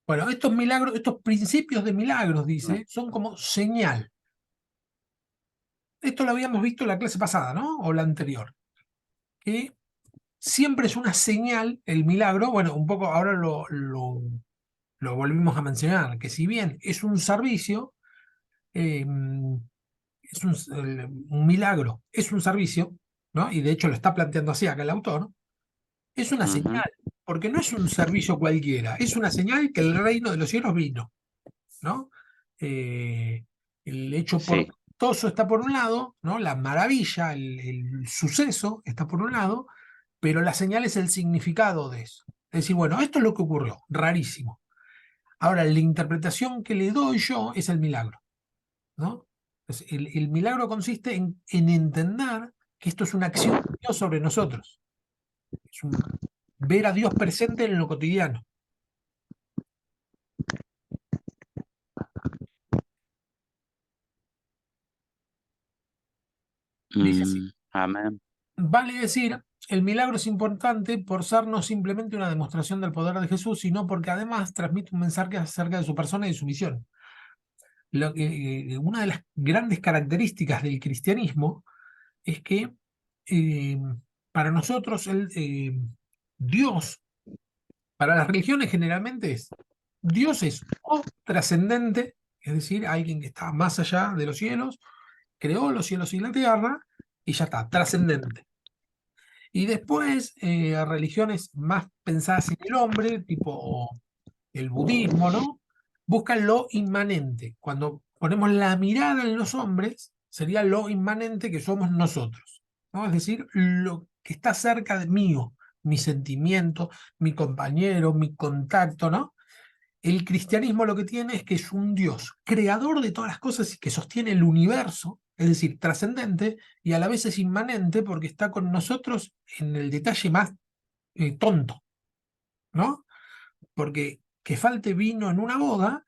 S1: Bueno, estos milagros, estos principios de milagros,
S2: No.
S1: dice, son como señal. Esto lo habíamos visto en la clase pasada, ¿no? O la anterior. Que siempre es una señal el milagro. Bueno, un poco ahora lo volvimos a mencionar, que si bien es un servicio, eh, es un milagro, es un servicio, ¿no? Y de hecho lo está planteando así acá el autor, es una
S2: Ujú.
S1: señal, porque no es un servicio cualquiera, es una señal que el reino de los cielos vino, ¿no? Eh, el hecho por
S2: Sí.
S1: espantoso está por un lado, ¿no? La maravilla, el suceso está por un lado, pero la señal es el significado de eso. Es decir, bueno, esto es lo que ocurrió, rarísimo. Ahora, la interpretación que le doy yo es el milagro, ¿no? El milagro consiste en entender que esto es una acción de Dios sobre nosotros. Es ver a Dios presente en lo cotidiano. Dice así.
S2: Amén.
S1: Vale decir, el milagro es importante por ser no simplemente una demostración del poder de Jesús, sino porque además transmite un mensaje acerca de su persona y de su misión. Una de las grandes características del cristianismo es que eh, para nosotros Dios, para las religiones generalmente Dios es o trascendente, es decir, alguien que está más allá de los cielos, creó los cielos y la tierra, y ya está, trascendente. Y después, religiones más pensadas en el hombre, tipo el budismo, ¿no? Buscan lo inmanente. Cuando ponemos la mirada en los hombres, sería lo inmanente que somos nosotros, ¿no? Es decir, lo que está cerca de mío, mi sentimiento, mi compañero, mi contacto, ¿no? El cristianismo lo que tiene es que es un Dios creador de todas las cosas y que sostiene el universo, es decir, trascendente, y a la vez es inmanente porque está con nosotros en el detalle más tonto, ¿no? Porque que falte vino en una boda,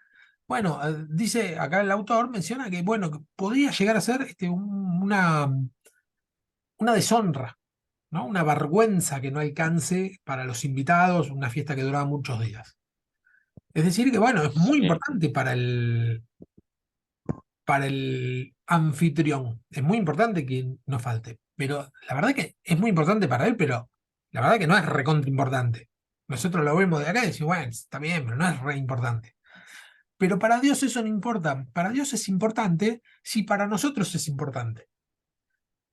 S1: bueno, dice acá el autor, menciona que, bueno, que podría llegar a ser una deshonra, ¿no? Una vergüenza que no alcance para los invitados una fiesta que duraba muchos días. Es decir, que, bueno, es muy
S2: Sí,
S1: importante para el anfitrión. Es muy importante que no falte. Pero la verdad que es muy importante para él, pero la verdad que no es recontra importante. Nosotros lo vemos de acá y decimos, bueno, está bien, pero no es re importante. Pero para Dios eso no importa. Para Dios es importante si para nosotros es importante.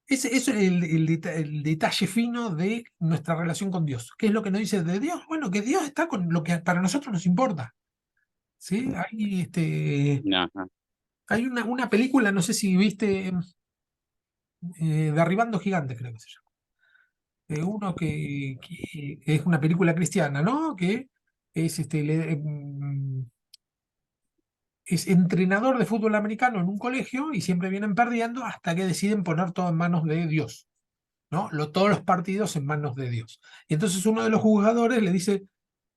S1: Eso es el detalle fino de nuestra relación con Dios. ¿Qué es lo que nos dice de Dios? Bueno, que Dios está con lo que para nosotros nos importa. ¿Sí?
S2: ajá,
S1: Hay una película, no sé si viste, Derribando Gigantes, creo que se llama. Uno que es una película cristiana, ¿no? Que es, es entrenador de fútbol americano en un colegio y siempre vienen perdiendo hasta que deciden poner todo en manos de Dios, ¿no? Todos los partidos en manos de Dios. Y entonces uno de los jugadores le dice,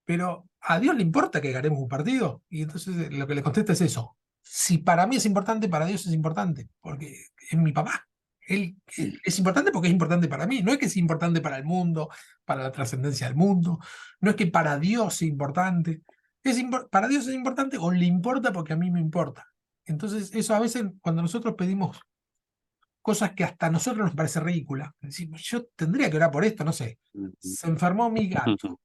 S1: pero ¿a Dios le importa que ganemos un partido? Y entonces lo que le contesta es eso. Si para mí es importante, para Dios es importante, porque es mi papá. Él es importante porque es importante para mí. No es que es importante para el mundo, para la trascendencia del mundo. No es que para Dios sea importante. Para Dios es importante o le importa porque a mí me importa. Entonces, eso a veces cuando nosotros pedimos cosas que hasta a nosotros nos parece ridícula, decimos, yo tendría que orar por esto, no sé.
S2: ujú,
S1: Se enfermó mi gato,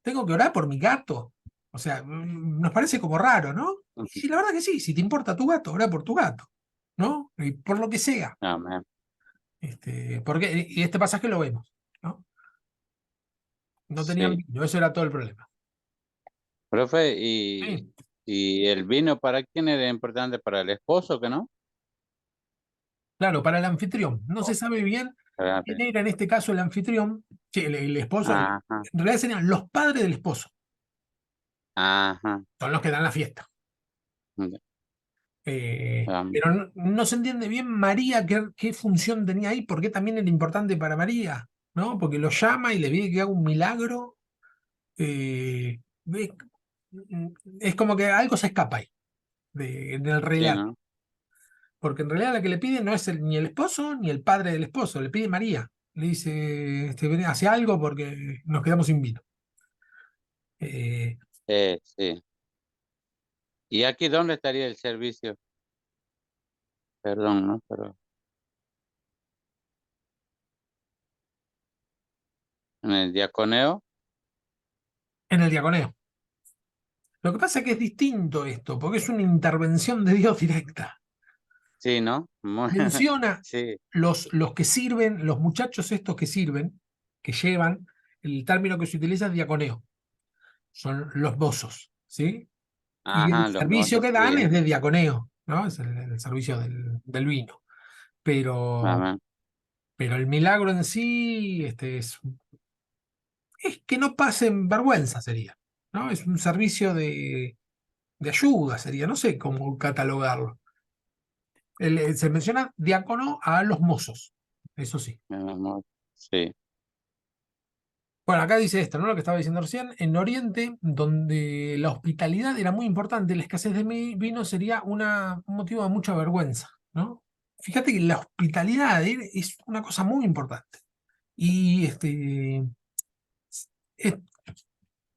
S1: tengo que orar por mi gato. O sea, nos parece como raro, ¿no?
S2: ujú.
S1: Y la verdad que sí, si te importa tu gato, ora por tu gato, ¿no? Y por lo que sea.
S2: Amén.
S1: Y este pasaje lo vemos, ¿no? No tenían
S2: Sí.
S1: vino, eso era todo el problema.
S2: Profe,
S1: Sí,
S2: y el vino para quién era importante? ¿Para el esposo, que no?
S1: claro, para el anfitrión. No se sabe bien
S2: Para-
S1: quién era en este caso el anfitrión, sí, el esposo. En
S2: Ajá,
S1: realidad serían los padres del esposo,
S2: ajá.
S1: son los que dan la fiesta.
S2: Am-
S1: Pero no se entiende bien María qué función tenía ahí, por qué también era importante para María, ¿no? Porque lo llama y le pide que haga un milagro. eh, es, es como que algo se escapa ahí en el
S2: sí,
S1: relato,
S2: ¿no?
S1: porque en realidad la que le pide no es ni el esposo ni el padre del esposo, le pide María. Le dice, ven, hace algo porque nos quedamos sin vino. Eh,
S2: Sí. ¿Y aquí dónde estaría el servicio? Perdón, ¿no? Pero en el diaconeo,
S1: en el diaconeo. Lo que pasa es que es distinto esto, porque es una intervención de Dios directa.
S2: sí, ¿no?
S1: Menciona
S2: Sí,
S1: los que sirven, los muchachos estos que sirven, que llevan, el término que se utiliza es diaconeo, son los mozos, ¿sí? Y el
S2: ajá, los
S1: servicio
S2: mozos,
S1: que dan
S2: sí.
S1: es de diaconeo. ¿no? Es el servicio del vino. Pero,
S2: Amén.
S1: pero el milagro en sí es que no pasen vergüenza, sería, ¿no? Es un servicio de ayuda, sería, no sé cómo catalogarlo. Se menciona diácono a los mozos, eso sí.
S2: El amor. Sí.
S1: Bueno, acá dice esto, ¿no? Lo que estaba diciendo recién. En Oriente, donde la hospitalidad era muy importante, la escasez de vino sería un motivo de mucha vergüenza, ¿no? Fíjate que la hospitalidad es una cosa muy importante. Y es-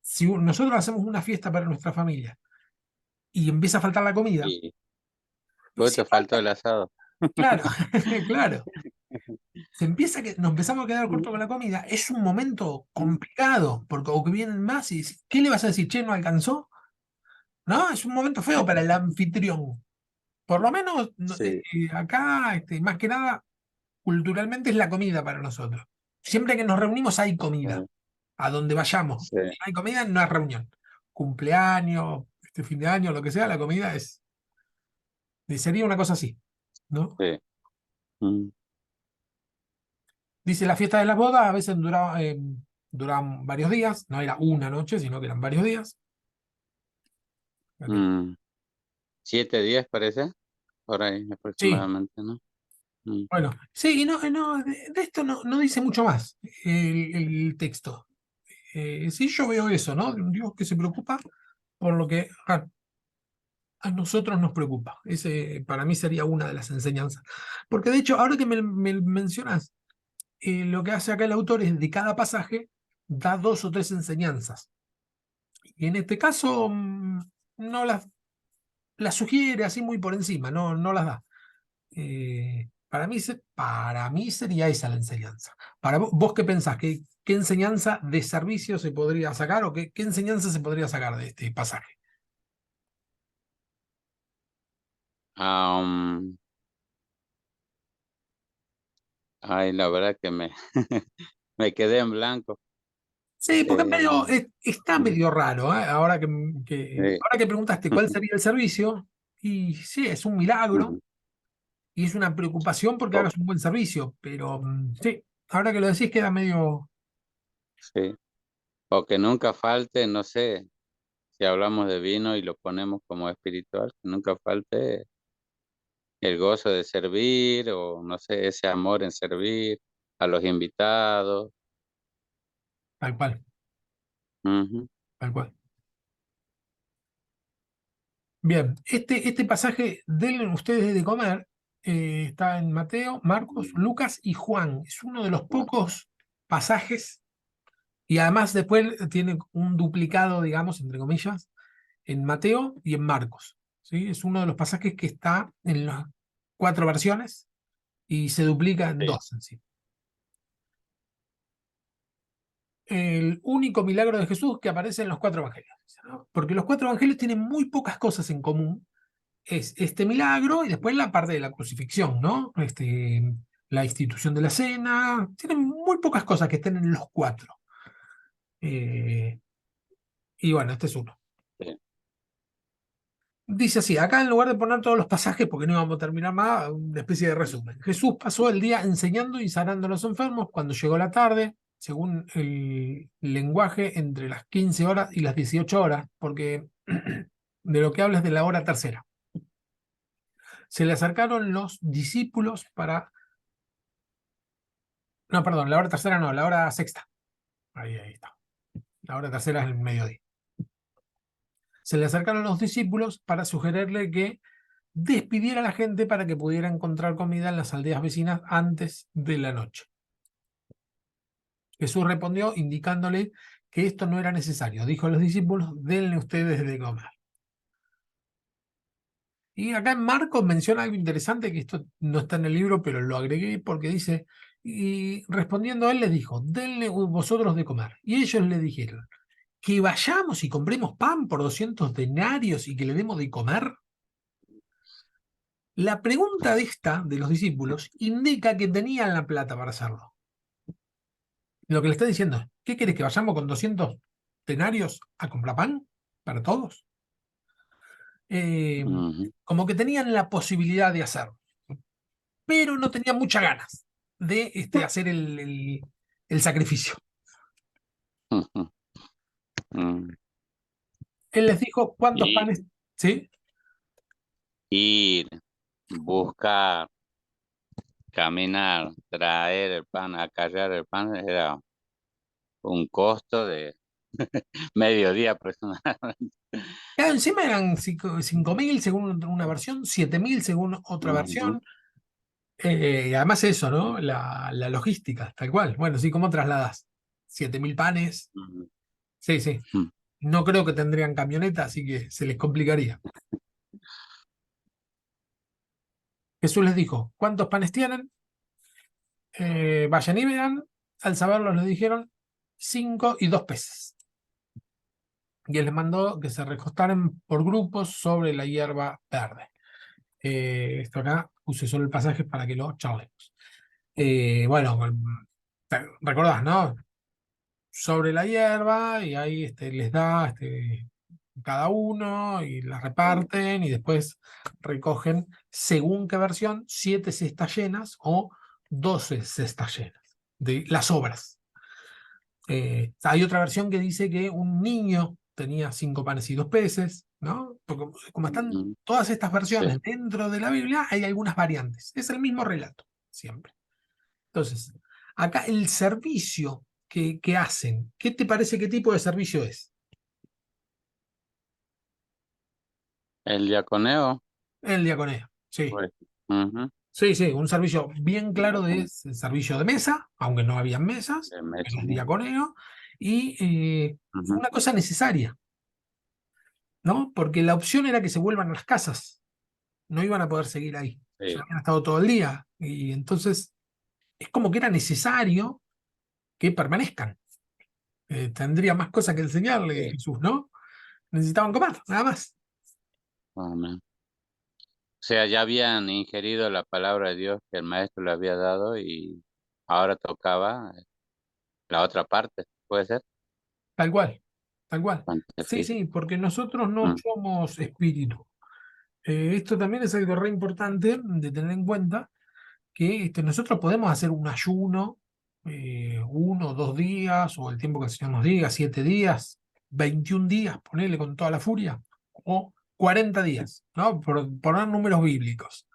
S1: si nosotros hacemos una fiesta para nuestra familia y empieza a faltar la comida,
S2: Y
S1: y
S2: pues
S1: si
S2: te faltó
S1: falta,
S2: el asado.
S1: claro, claro, nos empezamos a quedar corto con la comida, es un momento complicado, porque o que vienen más y decís, ¿qué le vas a decir? Che, ¿no alcanzó? ¿No? Es un momento feo para el anfitrión. Por lo menos
S2: Sí.
S1: acá, más que nada, culturalmente es la comida para nosotros. Siempre que nos reunimos hay comida.
S2: Sí.
S1: A donde vayamos.
S2: Sí.
S1: Si no hay comida, no hay reunión. Cumpleaños, fin de año, lo que sea, la comida sería una cosa así, ¿no?
S2: Sí. Mm.
S1: Dice, las fiestas de las bodas a veces duraban varios días, no era una noche, sino que eran varios días.
S2: Mm. 7 días parece, por ahí
S1: Sí,
S2: aproximadamente, ¿no? Mm.
S1: bueno, sí, y no, de esto no dice mucho más el texto. Sí, yo veo eso, ¿no? De un Dios que se preocupa por lo que a nosotros nos preocupa. Ese para mí sería una de las enseñanzas. Porque de hecho, ahora que me mencionas, lo que hace acá el autor es de cada pasaje da dos o tres enseñanzas. Y en este caso no las sugiere así muy por encima, no las da. Para mí sería esa la enseñanza. Para vos, ¿qué pensás? ¿Qué enseñanza de servicio se podría sacar o qué enseñanza se podría sacar de este pasaje?
S2: Ah, ay, la verdad que me, me quedé en blanco.
S1: Sí, porque
S2: Eh,
S1: está
S2: mm,
S1: medio raro, ¿eh?
S2: sí.
S1: Ahora que preguntaste cuál sería el servicio, y sí, es un milagro
S2: Ujú.
S1: y es una preocupación porque
S2: O,
S1: hagas un buen servicio, pero sí, ahora que lo decís queda medio
S2: sí. O que nunca falte, no sé, si hablamos de vino y lo ponemos como espiritual, que nunca falte el gozo de servir o no sé, ese amor en servir a los invitados.
S1: tal cual,
S2: Ujú.
S1: tal cual. Bien, este pasaje, denle ustedes de comer, está en Mateo, Marcos, Lucas y Juan. Es uno de los
S2: Bueno,
S1: pocos pasajes y además después tiene un duplicado, digamos, entre comillas, en Mateo y en Marcos. ¿Sí? Es uno de los pasajes que está en las cuatro versiones y se duplica en
S2: sí,
S1: dos en sí. El único milagro de Jesús que aparece en los cuatro evangelios, ¿no? Porque los cuatro evangelios tienen muy pocas cosas en común. Es este milagro y después la parte de la crucifixión, ¿no? La institución de la cena. Tienen muy pocas cosas que estén en los cuatro. Eh, y bueno, este es uno.
S2: sí.
S1: Dice así, acá en lugar de poner todos los pasajes, porque no íbamos a terminar más, una especie de resumen. Jesús pasó el día enseñando y sanando a los enfermos. Cuando llegó la tarde, según el lenguaje, entre las 15 horas y las 18 horas, porque de lo que habla es de la hora tercera. Se le acercaron los discípulos para... No, perdón, la hora tercera no, la hora sexta. Ahí está. La hora tercera es el mediodía. Se le acercaron los discípulos para sugerirle que despidiera a la gente para que pudiera encontrar comida en las aldeas vecinas antes de la noche. Jesús respondió indicándole que esto no era necesario. Dijo a los discípulos, denle ustedes de comer. Y acá en Marcos menciona algo interesante, que esto no está en el libro, pero lo agregué porque dice, y respondiendo a él les dijo, denle vosotros de comer. Y ellos le dijeron, que vayamos y compremos pan por 200 denarios y que le demos de comer. La pregunta de los discípulos, indica que tenían la plata para hacerlo. Lo que le está diciendo es, ¿qué querés que vayamos con 200 denarios a comprar pan para todos? eh,
S2: Ujú,
S1: como que tenían la posibilidad de hacerlo, pero no tenían muchas ganas de hacer el sacrificio.
S2: ujú, mm.
S1: Él les dijo cuántos
S2: Y
S1: panes, ¿sí?
S2: ir, buscar, caminar, traer el pan, acarrear el pan, era un costo de mediodía aproximadamente.
S1: Claro, encima eran 5.000 según una versión, 7.000 según otra
S2: Ujú,
S1: versión. Y además eso, ¿no? La logística, tal cual. Bueno, sí, ¿cómo trasladas? 7.000 panes.
S2: ujú,
S1: Sí, sí.
S2: ujú,
S1: No creo que tendrían camioneta, así que se les complicaría. Jesús les dijo, ¿cuántos panes tienen? Vayan y vean. Al saberlo les dijeron 5 y 2 peces. Y él les mandó que se recostaran por grupos sobre la hierba verde. Esto acá puse solo el pasaje para que lo charlemos. Bueno, te recordás, ¿no? Sobre la hierba y ahí les da cada uno y la reparten y después recogen, según qué versión, 7 cestas llenas o 12 cestas llenas de las obras. Hay otra versión que dice que un niño tenía 5 panes y 2 peces, ¿no? Porque como están
S2: ujú.
S1: todas estas
S2: Sí,
S1: versiones dentro de la Biblia, hay algunas variantes. Es el mismo relato, siempre. Entonces, acá el servicio que hacen, ¿qué te parece qué tipo de servicio es?
S2: el diaconeo,
S1: El diaconeo. Sí,
S2: pues, ujú,
S1: sí, sí, un servicio bien
S2: el
S1: claro de
S2: diaconeo,
S1: es el servicio de mesa, aunque no habían mesas,
S2: de
S1: era
S2: mesa,
S1: el
S2: ¿no?
S1: diaconeo, y fue
S2: Ujú,
S1: una cosa necesaria, ¿no? Porque la opción era que se vuelvan a las casas, no iban a poder seguir ahí, ya
S2: sí,
S1: habían estado todo el día, y entonces es como que era necesario que permanezcan. Tendría más cosas que enseñarle
S2: sí,
S1: Jesús, ¿no? Necesitaban comer, nada más.
S2: amén. O sea, ya habían ingerido la palabra de Dios que el maestro le había dado y ahora tocaba la otra parte, ¿puede ser?
S1: Tal cual, tal cual. Sí,
S2: Pantefisto.
S1: sí, porque nosotros no
S2: Mm,
S1: somos espíritu. Esto también es algo re importante de tener en cuenta, que nosotros podemos hacer un ayuno, 1 o 2 días, o el tiempo que el Señor nos diga, 7 días, 21 días, ponerle con toda la furia, o 40 días, ¿no? Por poner números bíblicos.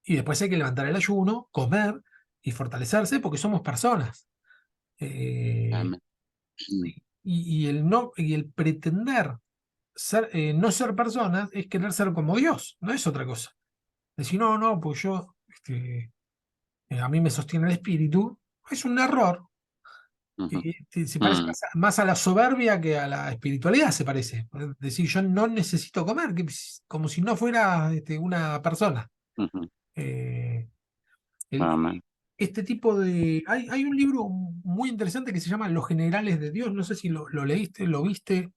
S1: Y después hay que levantar el ayuno, comer y fortalecerse porque somos personas. Eh,
S2: amén. Mm,
S1: y el pretender no ser personas es querer ser como Dios, no es otra cosa. Decir, no, no, pues yo, a mí me sostiene el espíritu, es un error.
S2: ujú,
S1: Se parece
S2: mm,
S1: más a la soberbia que a la espiritualidad, se parece. Decir, yo no necesito comer, como si no fuera una persona.
S2: ujú,
S1: Eh, el-
S2: amén.
S1: este tipo de... Hay un libro muy interesante que se llama Los Generales de Dios, no sé si lo leíste, lo viste.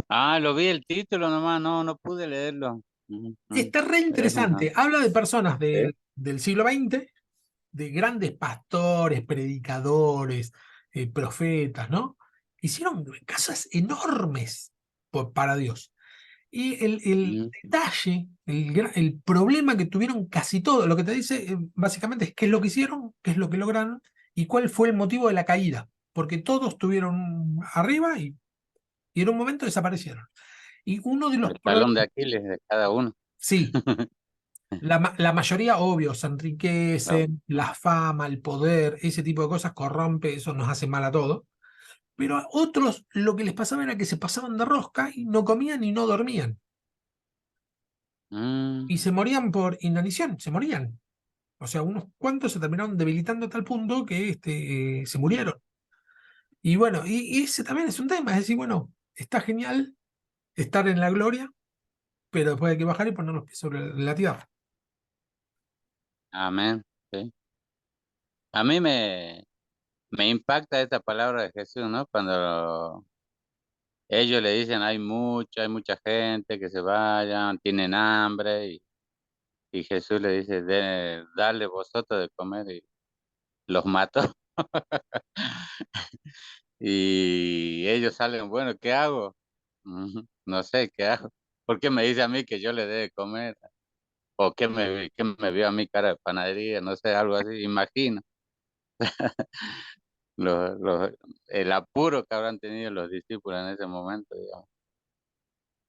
S2: Ah, lo vi el título nomás, no, no pude leerlo. Ujú, ujú.
S1: Está re
S2: Es una,
S1: interesante. Habla de personas
S2: ¿sí?
S1: del siglo XX, de grandes pastores, predicadores, profetas, ¿no? Hicieron cosas enormes para Dios. Y el
S2: Mm,
S1: detalle, el problema que tuvieron casi todos, lo que te dice básicamente es qué es lo que hicieron, qué es lo que lograron y cuál fue el motivo de la caída. Porque todos estuvieron arriba y en un momento desaparecieron. Y uno de los
S2: el
S1: problemas,
S2: talón de Aquiles de cada uno.
S1: sí, la mayoría, obvio, se
S2: Claro.
S1: enriquecen, la fama, el poder, ese tipo de cosas corrompe, eso nos hace mal a todos. Pero a otros lo que les pasaba era que se pasaban de rosca y no comían y no dormían.
S2: Mm,
S1: Y se morían por inanición, se morían. O sea, unos cuantos se terminaron debilitando a tal punto que se
S2: mm,
S1: murieron. Y bueno, y ese también es un tema, es decir, bueno, está genial estar en la gloria, pero después hay que bajar y poner los pies sobre la tierra.
S2: amén. Sí. A mí me impacta esta palabra de Jesús, ¿no? Cuando ellos le dicen hay mucha gente que se vayan, tienen hambre, y Jesús le dice, dale vosotros de comer, y los mató. Y ellos salen, bueno, ¿qué hago? No sé qué hago. ¿Por qué me dice a mí que yo le dé de comer? O que me vio a mi cara de panadería, no sé, algo así, imagino. Los el apuro que habrán tenido los discípulos en ese momento, digamos.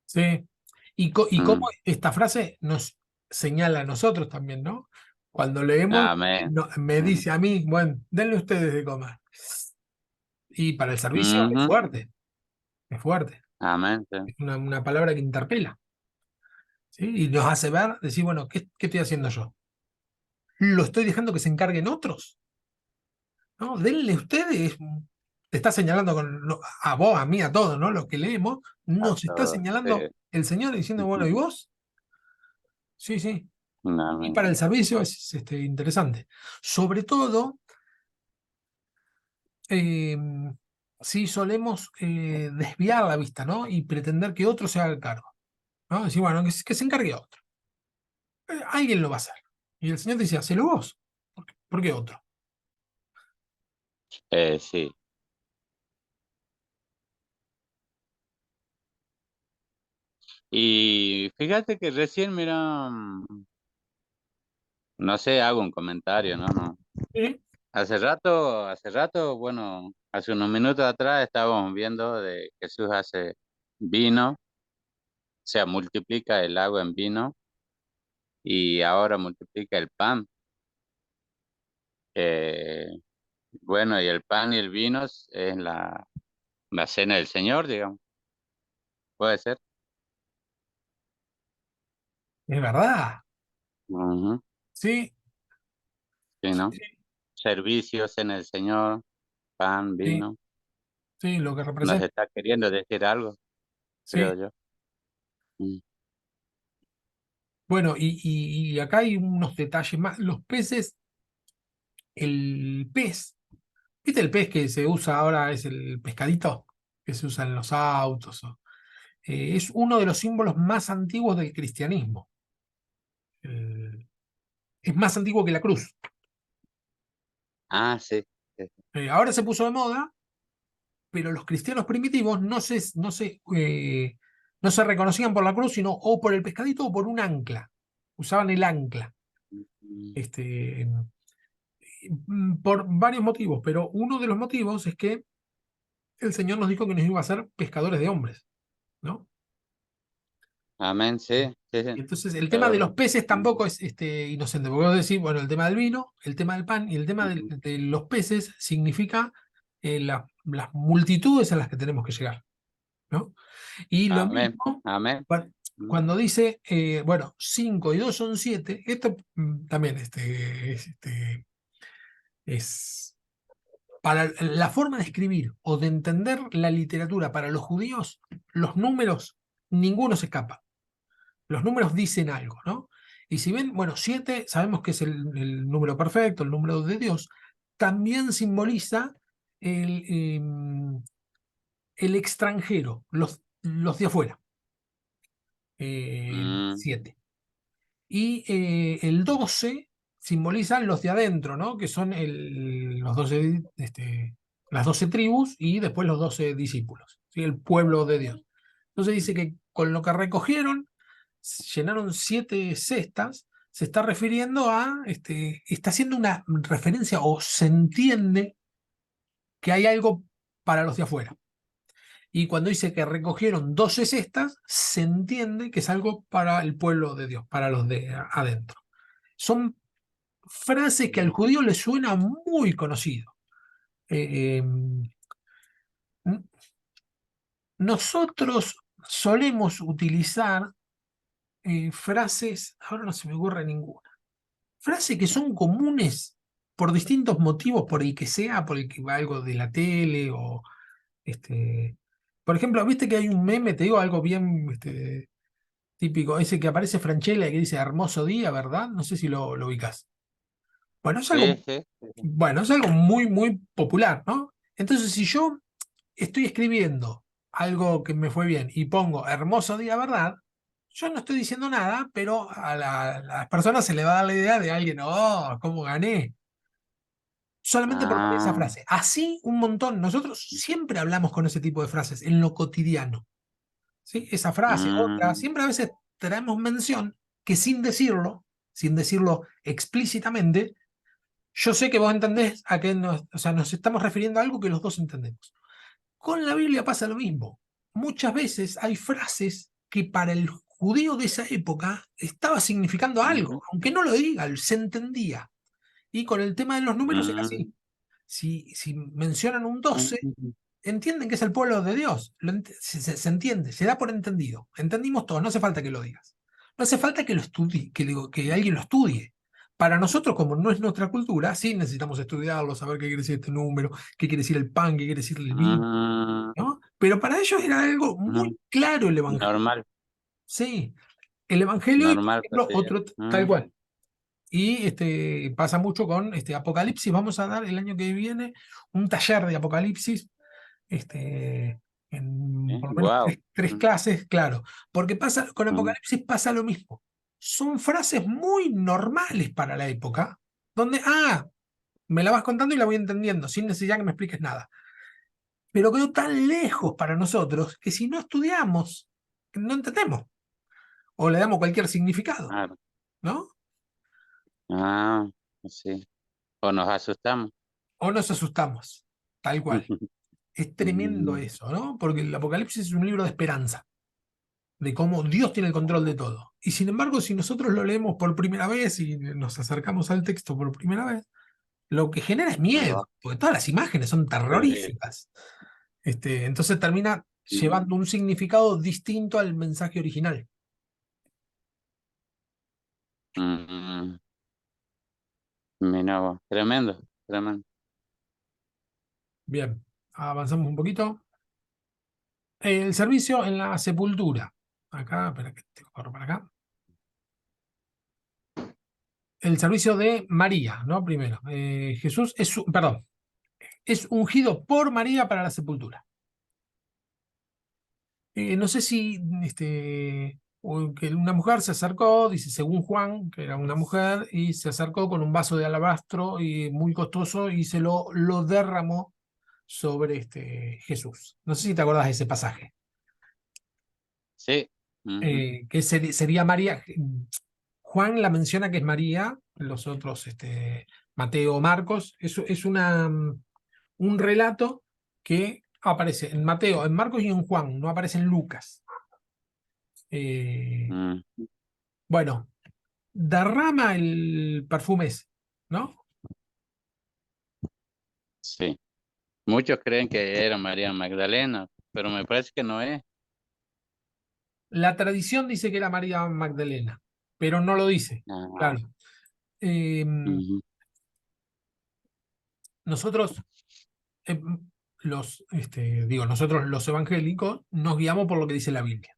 S1: Sí. Y cómo
S2: Mm,
S1: esta frase nos señala a nosotros también, ¿no? Cuando leemos,
S2: amén.
S1: me
S2: Ujú,
S1: dice a mí, bueno, denle ustedes de comer. Y para el servicio
S2: ujú,
S1: es fuerte,
S2: amén, sí.
S1: es una palabra que interpela, ¿sí? Y nos hace ver, decir, bueno, ¿qué estoy haciendo yo? ¿Lo estoy dejando que se encarguen otros? ¿No? Denle ustedes. Te está señalando a vos, a mí, a todos, ¿no? Lo que leemos,
S2: A
S1: nos está
S2: todos, sí.
S1: señalando el Señor diciendo, bueno, ¿y vos? Sí, sí. Y
S2: Amén.
S1: para el servicio es interesante. Sobre todo, eh, si solemos desviar la vista, ¿no? Y pretender que otro se haga cargo, ¿no? Decir, bueno, que se encargue otro. Alguien lo va a hacer. Y el Señor dice, hacelo vos. ¿Por qué otro?
S2: Sí. Y fíjate que recién, mira, no sé, hago un comentario, ¿no?
S1: Sí,
S2: Hace rato, bueno, hace unos minutos atrás estábamos viendo de Jesús hace vino, o sea, multiplica el agua en vino y ahora multiplica el pan. Eh, bueno, y el pan y el vino es la cena del Señor, digamos, puede ser.
S1: es verdad.
S2: Ujú,
S1: Sí,
S2: sí, ¿no? Servicio, cena del Señor, pan,
S1: sí,
S2: vino.
S1: sí, lo que
S2: Nos
S1: representa.
S2: está queriendo decir algo, creo
S1: Sí.
S2: yo. Mm.
S1: Bueno, y acá hay unos detalles más. Los peces, el pez, ¿viste el pez que se usa ahora? Es el pescadito que se usa en los autos. Es uno de los símbolos más antiguos del cristianismo. Eh, es más antiguo que la cruz.
S2: Ah, sí. Sí.
S1: Ahora se puso de moda, pero los cristianos primitivos no se reconocían por la cruz, sino o por el pescadito o por un ancla. Usaban el ancla.
S2: Mm.
S1: Este, por varios motivos, pero uno de los motivos es que el Señor nos dijo que nos iba a hacer pescadores de hombres, ¿no?
S2: Amén, sí, sí, sí.
S1: Y entonces el tema de
S2: Yo,
S1: los peces
S2: mm,
S1: tampoco es inocente, porque vos decís, bueno, el tema del vino, el tema del pan y el tema
S2: ujú.
S1: de los peces significa las multitudes a las que tenemos que llegar, ¿no? Y lo
S2: Amén,
S1: mismo
S2: amén.
S1: cua-
S2: Mm.
S1: cuando dice, bueno, 5 y 2 son 7, esto también es para la forma de escribir o de entender la literatura para los judíos, los números, ninguno se escapa. Los números dicen algo, ¿no? Y si bien, bueno, 7 sabemos que es el número perfecto, el número de Dios, también simboliza el, el extranjero, los de afuera, el
S2: Mm,
S1: 7. Y el 12 simboliza los de adentro, ¿no? Que son los 12, las 12 tribus y después los 12 discípulos, ¿sí? El pueblo de Dios. Entonces dice que con lo que recogieron, llenaron 7 cestas, se está refiriendo está haciendo una referencia o se entiende que hay algo para los de afuera. Y cuando dice que recogieron 12 cestas, se entiende que es algo para el pueblo de Dios, para los de adentro. Son frases que al judío le suena muy conocido. Eh, nosotros solemos utilizar frases, ahora no se me ocurre ninguna, frases que son comunes por distintos motivos, por el que sea, por el que va algo de la tele o por ejemplo, viste que hay un meme, te digo algo bien típico, ese que aparece Franchella y que dice hermoso día, ¿verdad? No sé si lo ubicás. Bueno,
S2: sí, sí, sí, sí.
S1: es algo muy, muy popular, ¿no? Entonces, si yo estoy escribiendo algo que me fue bien y pongo hermoso día, ¿verdad? Yo no estoy diciendo nada, pero a las personas se le va a dar la idea de alguien, oh, ¿cómo gané? Solamente por poner esa
S2: Ah,
S1: frase. Así un montón. Nosotros siempre hablamos con ese tipo de frases en lo cotidiano. ¿sí? Esa frase, otra,
S2: Mm,
S1: siempre a veces traemos mención que sin decirlo explícitamente, yo sé que vos entendés a qué nos, o sea, nos estamos refiriendo a algo que los dos entendemos. Con la Biblia pasa lo mismo. Muchas veces hay frases que para el judío de esa época estaba significando algo,
S2: ujú,
S1: aunque no lo diga, se entendía. Y con el tema de los números era
S2: mm,
S1: así. Si mencionan un 12,
S2: mm,
S1: entienden que es el pueblo de Dios. Se entiende, se da por entendido. Entendimos todos, no hace falta que lo digas. No hace falta que lo estudie, que alguien lo estudie. Para nosotros, como no es nuestra cultura, sí necesitamos estudiarlo, saber qué quiere decir este número, qué quiere decir el pan, qué quiere decir el vino,
S2: mm,
S1: ¿no? Pero para ellos era algo
S2: mm.
S1: muy claro el Evangelio.
S2: Normal,
S1: Sí, el Evangelio y, por
S2: normal,
S1: ejemplo,
S2: cotidiano.
S1: otro tal cual. Y pasa mucho con Apocalipsis. Vamos a dar el año que viene un taller de Apocalipsis, por lo menos
S2: Wow.
S1: tres clases, claro. Porque pasa, con Apocalipsis pasa lo mismo. Son frases muy normales para la época, donde, me la vas contando y la voy entendiendo, sin necesidad que me expliques nada. Pero quedó tan lejos para nosotros que si no estudiamos, no entendemos. O le damos cualquier significado,
S2: Claro.
S1: ¿no?
S2: Ah, sí. O nos asustamos.
S1: O nos asustamos, tal cual. Es tremendo
S2: Mm,
S1: eso, ¿no? Porque el Apocalipsis es un libro de esperanza, de cómo Dios tiene el control de todo. Y sin embargo, si nosotros lo leemos por primera vez y nos acercamos al texto por primera vez, lo que genera es miedo,
S2: wow.
S1: porque todas las imágenes son
S2: Sí.
S1: terroríficas. Entonces termina
S2: Mm,
S1: llevando un significado distinto al mensaje original.
S2: mm, mira vos. Tremendo, tremendo.
S1: Bien, avanzamos un poquito. El servicio en la sepultura. Acá, espera que te corro para acá. El servicio de María, ¿no? Primero, Jesús perdón, es ungido por María para la sepultura. No sé si que una mujer se acercó, dice según Juan, que era una mujer, y se acercó con un vaso de alabastro y muy costoso y lo derramó sobre Jesús. No sé si te acordás de ese pasaje.
S2: Sí. Ujú,
S1: Sería María. Juan la menciona que es María, los otros, Mateo, Marcos, es un relato que aparece en Mateo, en Marcos y en Juan, no aparece en Lucas. Eh,
S2: mm,
S1: bueno, derrama el perfume ese, ¿no?
S2: sí. Muchos creen que era María Magdalena, pero me parece que no es.
S1: La tradición dice que era María Magdalena, pero no lo dice,
S2: Ah,
S1: claro. Eh,
S2: ujú,
S1: nosotros, eh, nosotros los evangélicos nos guiamos por lo que dice la Biblia.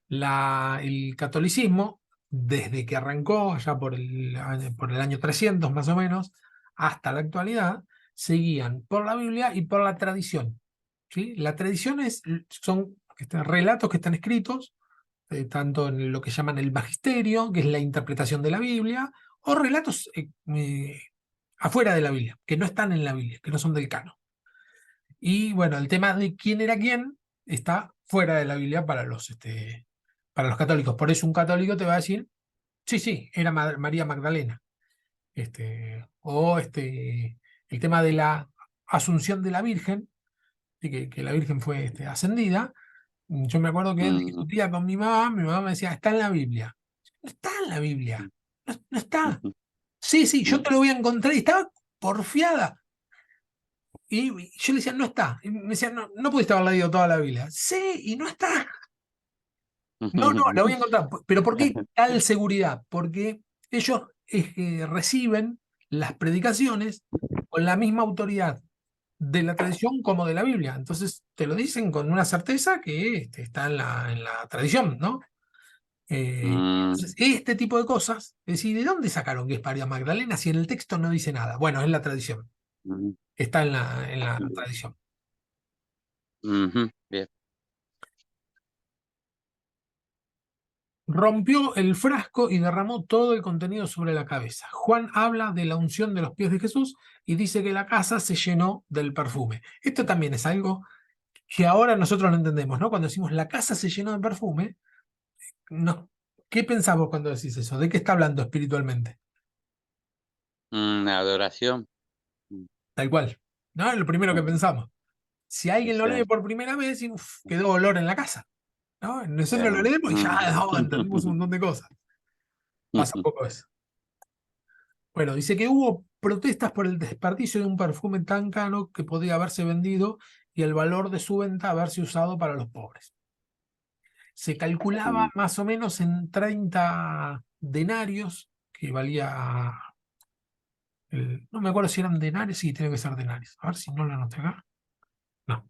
S1: El catolicismo, desde que arrancó, allá por el año 300 más o menos, hasta la actualidad, seguían por la Biblia y por la tradición. ¿Sí? La tradición son relatos que están escritos, tanto en lo que llaman el magisterio, que es la interpretación de la Biblia, o relatos afuera de la Biblia, que no están en la Biblia, que no son del canon. Y bueno, el tema de quién era quién está fuera de la Biblia para los católicos. Por eso un católico te va a decir, sí, sí, era María Magdalena. El tema de la asunción de la Virgen, y que la Virgen fue ascendida. Yo me acuerdo que
S2: mm,
S1: discutía con mi mamá me decía, está en la Biblia. No está en la Biblia, no, no está.
S2: ujú,
S1: Sí, sí, yo
S2: mm,
S1: te lo voy a encontrar y estaba porfiada. Y yo le decía, no está. Y me decía, no, no pudiste haber leído toda la Biblia. Sí, y no está. No, no, la voy a encontrar. Pero ¿por qué tal seguridad? Porque ellos reciben las predicaciones con la misma autoridad de la tradición como de la Biblia. Entonces te lo dicen con una certeza que está en la tradición, ¿no? Entonces,
S2: mm,
S1: este tipo de cosas, es decir, ¿de dónde sacaron que es María Magdalena si en el texto no dice nada? Bueno, es la tradición,
S2: mm,
S1: está en la
S2: mm,
S1: tradición.
S2: ujú, bien.
S1: Rompió el frasco y derramó todo el contenido sobre la cabeza. Juan habla de la unción de los pies de Jesús y dice que la casa se llenó del perfume. Esto también es algo que ahora nosotros lo entendemos, ¿no? Cuando decimos la casa se llenó de perfume, no. ¿Qué pensamos cuando decís eso? ¿De qué está hablando espiritualmente?
S2: Adoración. Mm,
S1: Tal cual. ¿No? Es lo primero que
S2: mm,
S1: pensamos. Si alguien lo lee
S2: sí,
S1: por primera vez, y, uf, quedó olor en la casa. ¿No?
S2: sí.
S1: Nosotros lo leemos y ya
S2: Mm.
S1: no, entendimos un montón de cosas. Pasa un poco eso. Bueno, dice que hubo protestas por el desperdicio de un perfume tan caro que podía haberse vendido y el valor de su venta haberse usado para los pobres. Se calculaba
S2: Mm,
S1: más o menos en 30 denarios, que valía, no me acuerdo si eran denarios, sí, tiene que ser denarios. A ver si no lo anoté acá. No.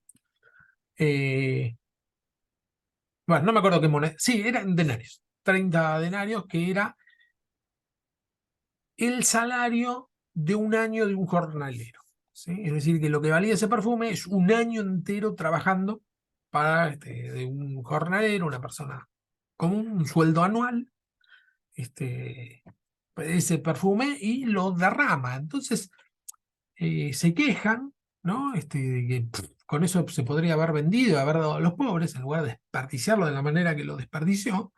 S1: Eh, bueno, no me acuerdo qué moneda. Sí, eran denarios. 30 denarios, que era el salario de un año de un jornalero. ¿Sí? Es decir, que lo que valía ese perfume es un año entero trabajando para de un jornalero, una persona común, un sueldo anual, este, ese perfume y lo derrama. Entonces se quejan, ¿no? De que con eso se podría haber vendido, haber dado a los pobres, en lugar de desperdiciarlo de la manera que lo desperdició.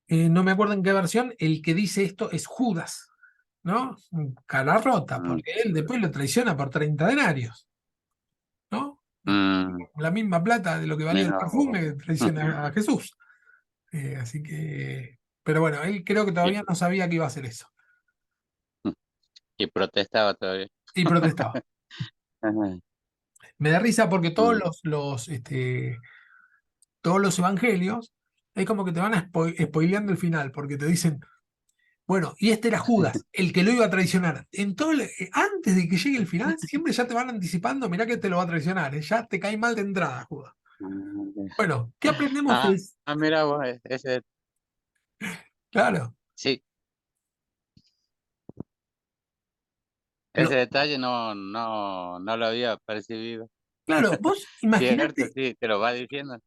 S1: No me acuerdo en qué versión, el que dice esto es Judas, ¿no? Cara rota,
S2: mm,
S1: porque él después lo traiciona por 30 denarios, ¿no?
S2: mm.
S1: La misma plata de lo que valía el
S2: Mira vos.
S1: perfume traiciona a Jesús. Así que, pero bueno, él creo que
S2: Y,
S1: todavía no sabía que iba a hacer eso.
S2: y protestaba todavía.
S1: Y protestaba.
S2: Ajá.
S1: Me da risa porque
S2: Mm,
S1: todos los evangelios es como que te van a spoileando el final, porque te dicen, bueno, y este era Judas, el que lo iba a traicionar. Antes de que llegue el final, siempre ya te van anticipando, mirá que te lo va a traicionar, ya te cae mal de entrada, Judas.
S2: mm.
S1: Bueno, ¿qué aprendemos
S2: Ah,
S1: del...
S2: mira vos, ese,
S1: Claro,
S2: sí, ese
S1: lo-
S2: detalle no lo había percibido.
S1: claro, vos
S2: Cierto,
S1: imaginate
S2: sí, te lo va diciendo.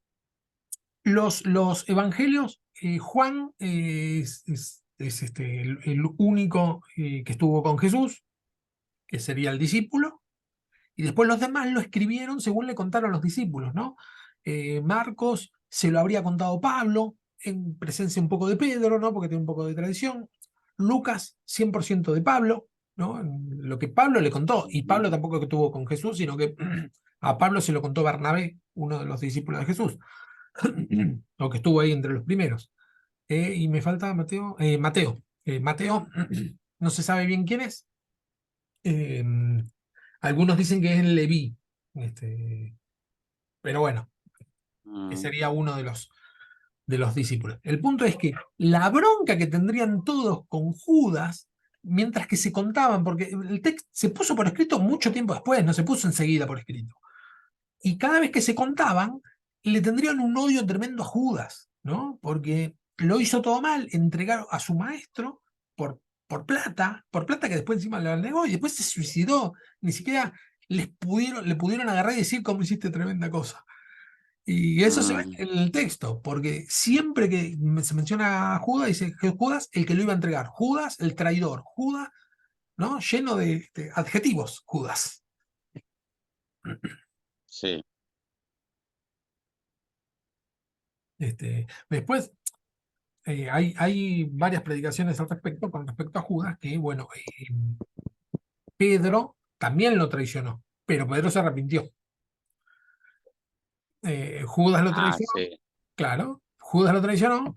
S1: los evangelios, Juan es el único que estuvo con Jesús, que sería el discípulo. Y después los demás lo escribieron según le contaron los discípulos, ¿no? Marcos se lo habría contado Pablo, en presencia un poco de Pedro, ¿no? Porque tiene un poco de tradición. Lucas, 100% de Pablo, ¿no? Lo que Pablo le contó. Y
S2: Ujú.
S1: Pablo tampoco que estuvo con Jesús, sino que a Pablo se lo contó Bernabé, uno de los discípulos de Jesús, o que estuvo ahí entre los primeros. Y me falta Mateo. Mateo, no se sabe bien quién es. Eh, Algunos dicen que es Leví, pero bueno, que
S2: Mm,
S1: sería uno de los discípulos. El punto es que la bronca que tendrían todos con Judas, mientras que se contaban, porque el texto se puso por escrito mucho tiempo después, no se puso enseguida por escrito. Y cada vez que se contaban, le tendrían un odio tremendo a Judas, ¿no? Porque lo hizo todo mal, entregar a su maestro por plata que después encima le negó y después se suicidó. Ni siquiera le pudieron agarrar y decir cómo hiciste tremenda cosa. Y eso se ve
S2: mm,
S1: en el texto, porque siempre que se menciona a Judas, dice que Judas el que lo iba a entregar, Judas el traidor, Judas, ¿no? Lleno de adjetivos, Judas.
S2: sí.
S1: Después, hay varias predicaciones al respecto con respecto a Judas, que bueno, Pedro también lo traicionó, pero Pedro se arrepintió. Judas lo
S2: Ah,
S1: traicionó,
S2: sí.
S1: claro, Judas lo traicionó,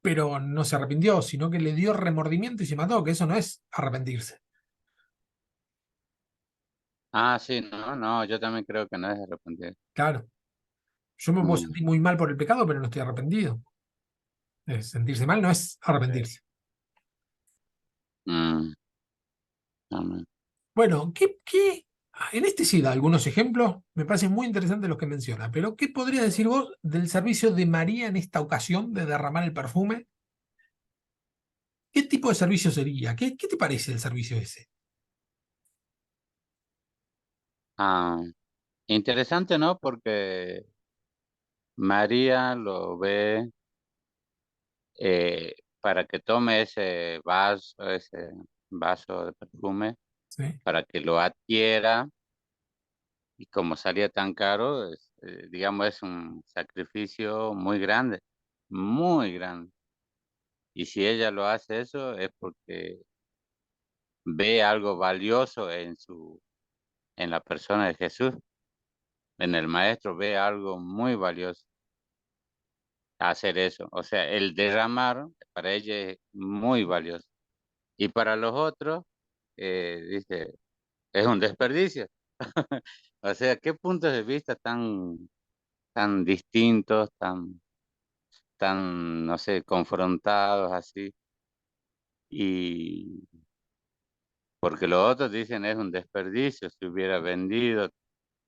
S1: pero no se arrepintió, sino que le dio remordimiento y se mató, que eso no es arrepentirse.
S2: Ah, sí, no, yo también creo que no es arrepentir.
S1: Claro, yo me puedo
S2: Mm,
S1: sentir muy mal por el pecado, pero no estoy arrepentido. Sentirse mal no es
S2: sí.
S1: arrepentirse.
S2: Mm, amén.
S1: Bueno, en este sí da algunos ejemplos, me parecen muy interesantes los que menciona, pero ¿qué podría decir vos del servicio de María en esta ocasión de derramar el perfume? ¿Qué tipo de servicio sería? ¿Qué te parece el servicio ese?
S2: Ah, interesante, ¿no? Porque María lo ve para que tome ese vaso de perfume,
S1: ¿Sí?
S2: para que lo adquiera y como salía tan caro, digamos, es un sacrificio muy grande, muy grande. Y si ella lo hace eso es porque ve algo valioso en la persona de Jesús, en el maestro ve algo muy valioso hacer eso. O sea, el derramar para ella es muy valioso. Y para los otros, dice, es un desperdicio. O sea, qué puntos de vista tan distintos, tan, no sé, confrontados así. Y porque los otros dicen es un desperdicio si hubiera vendido.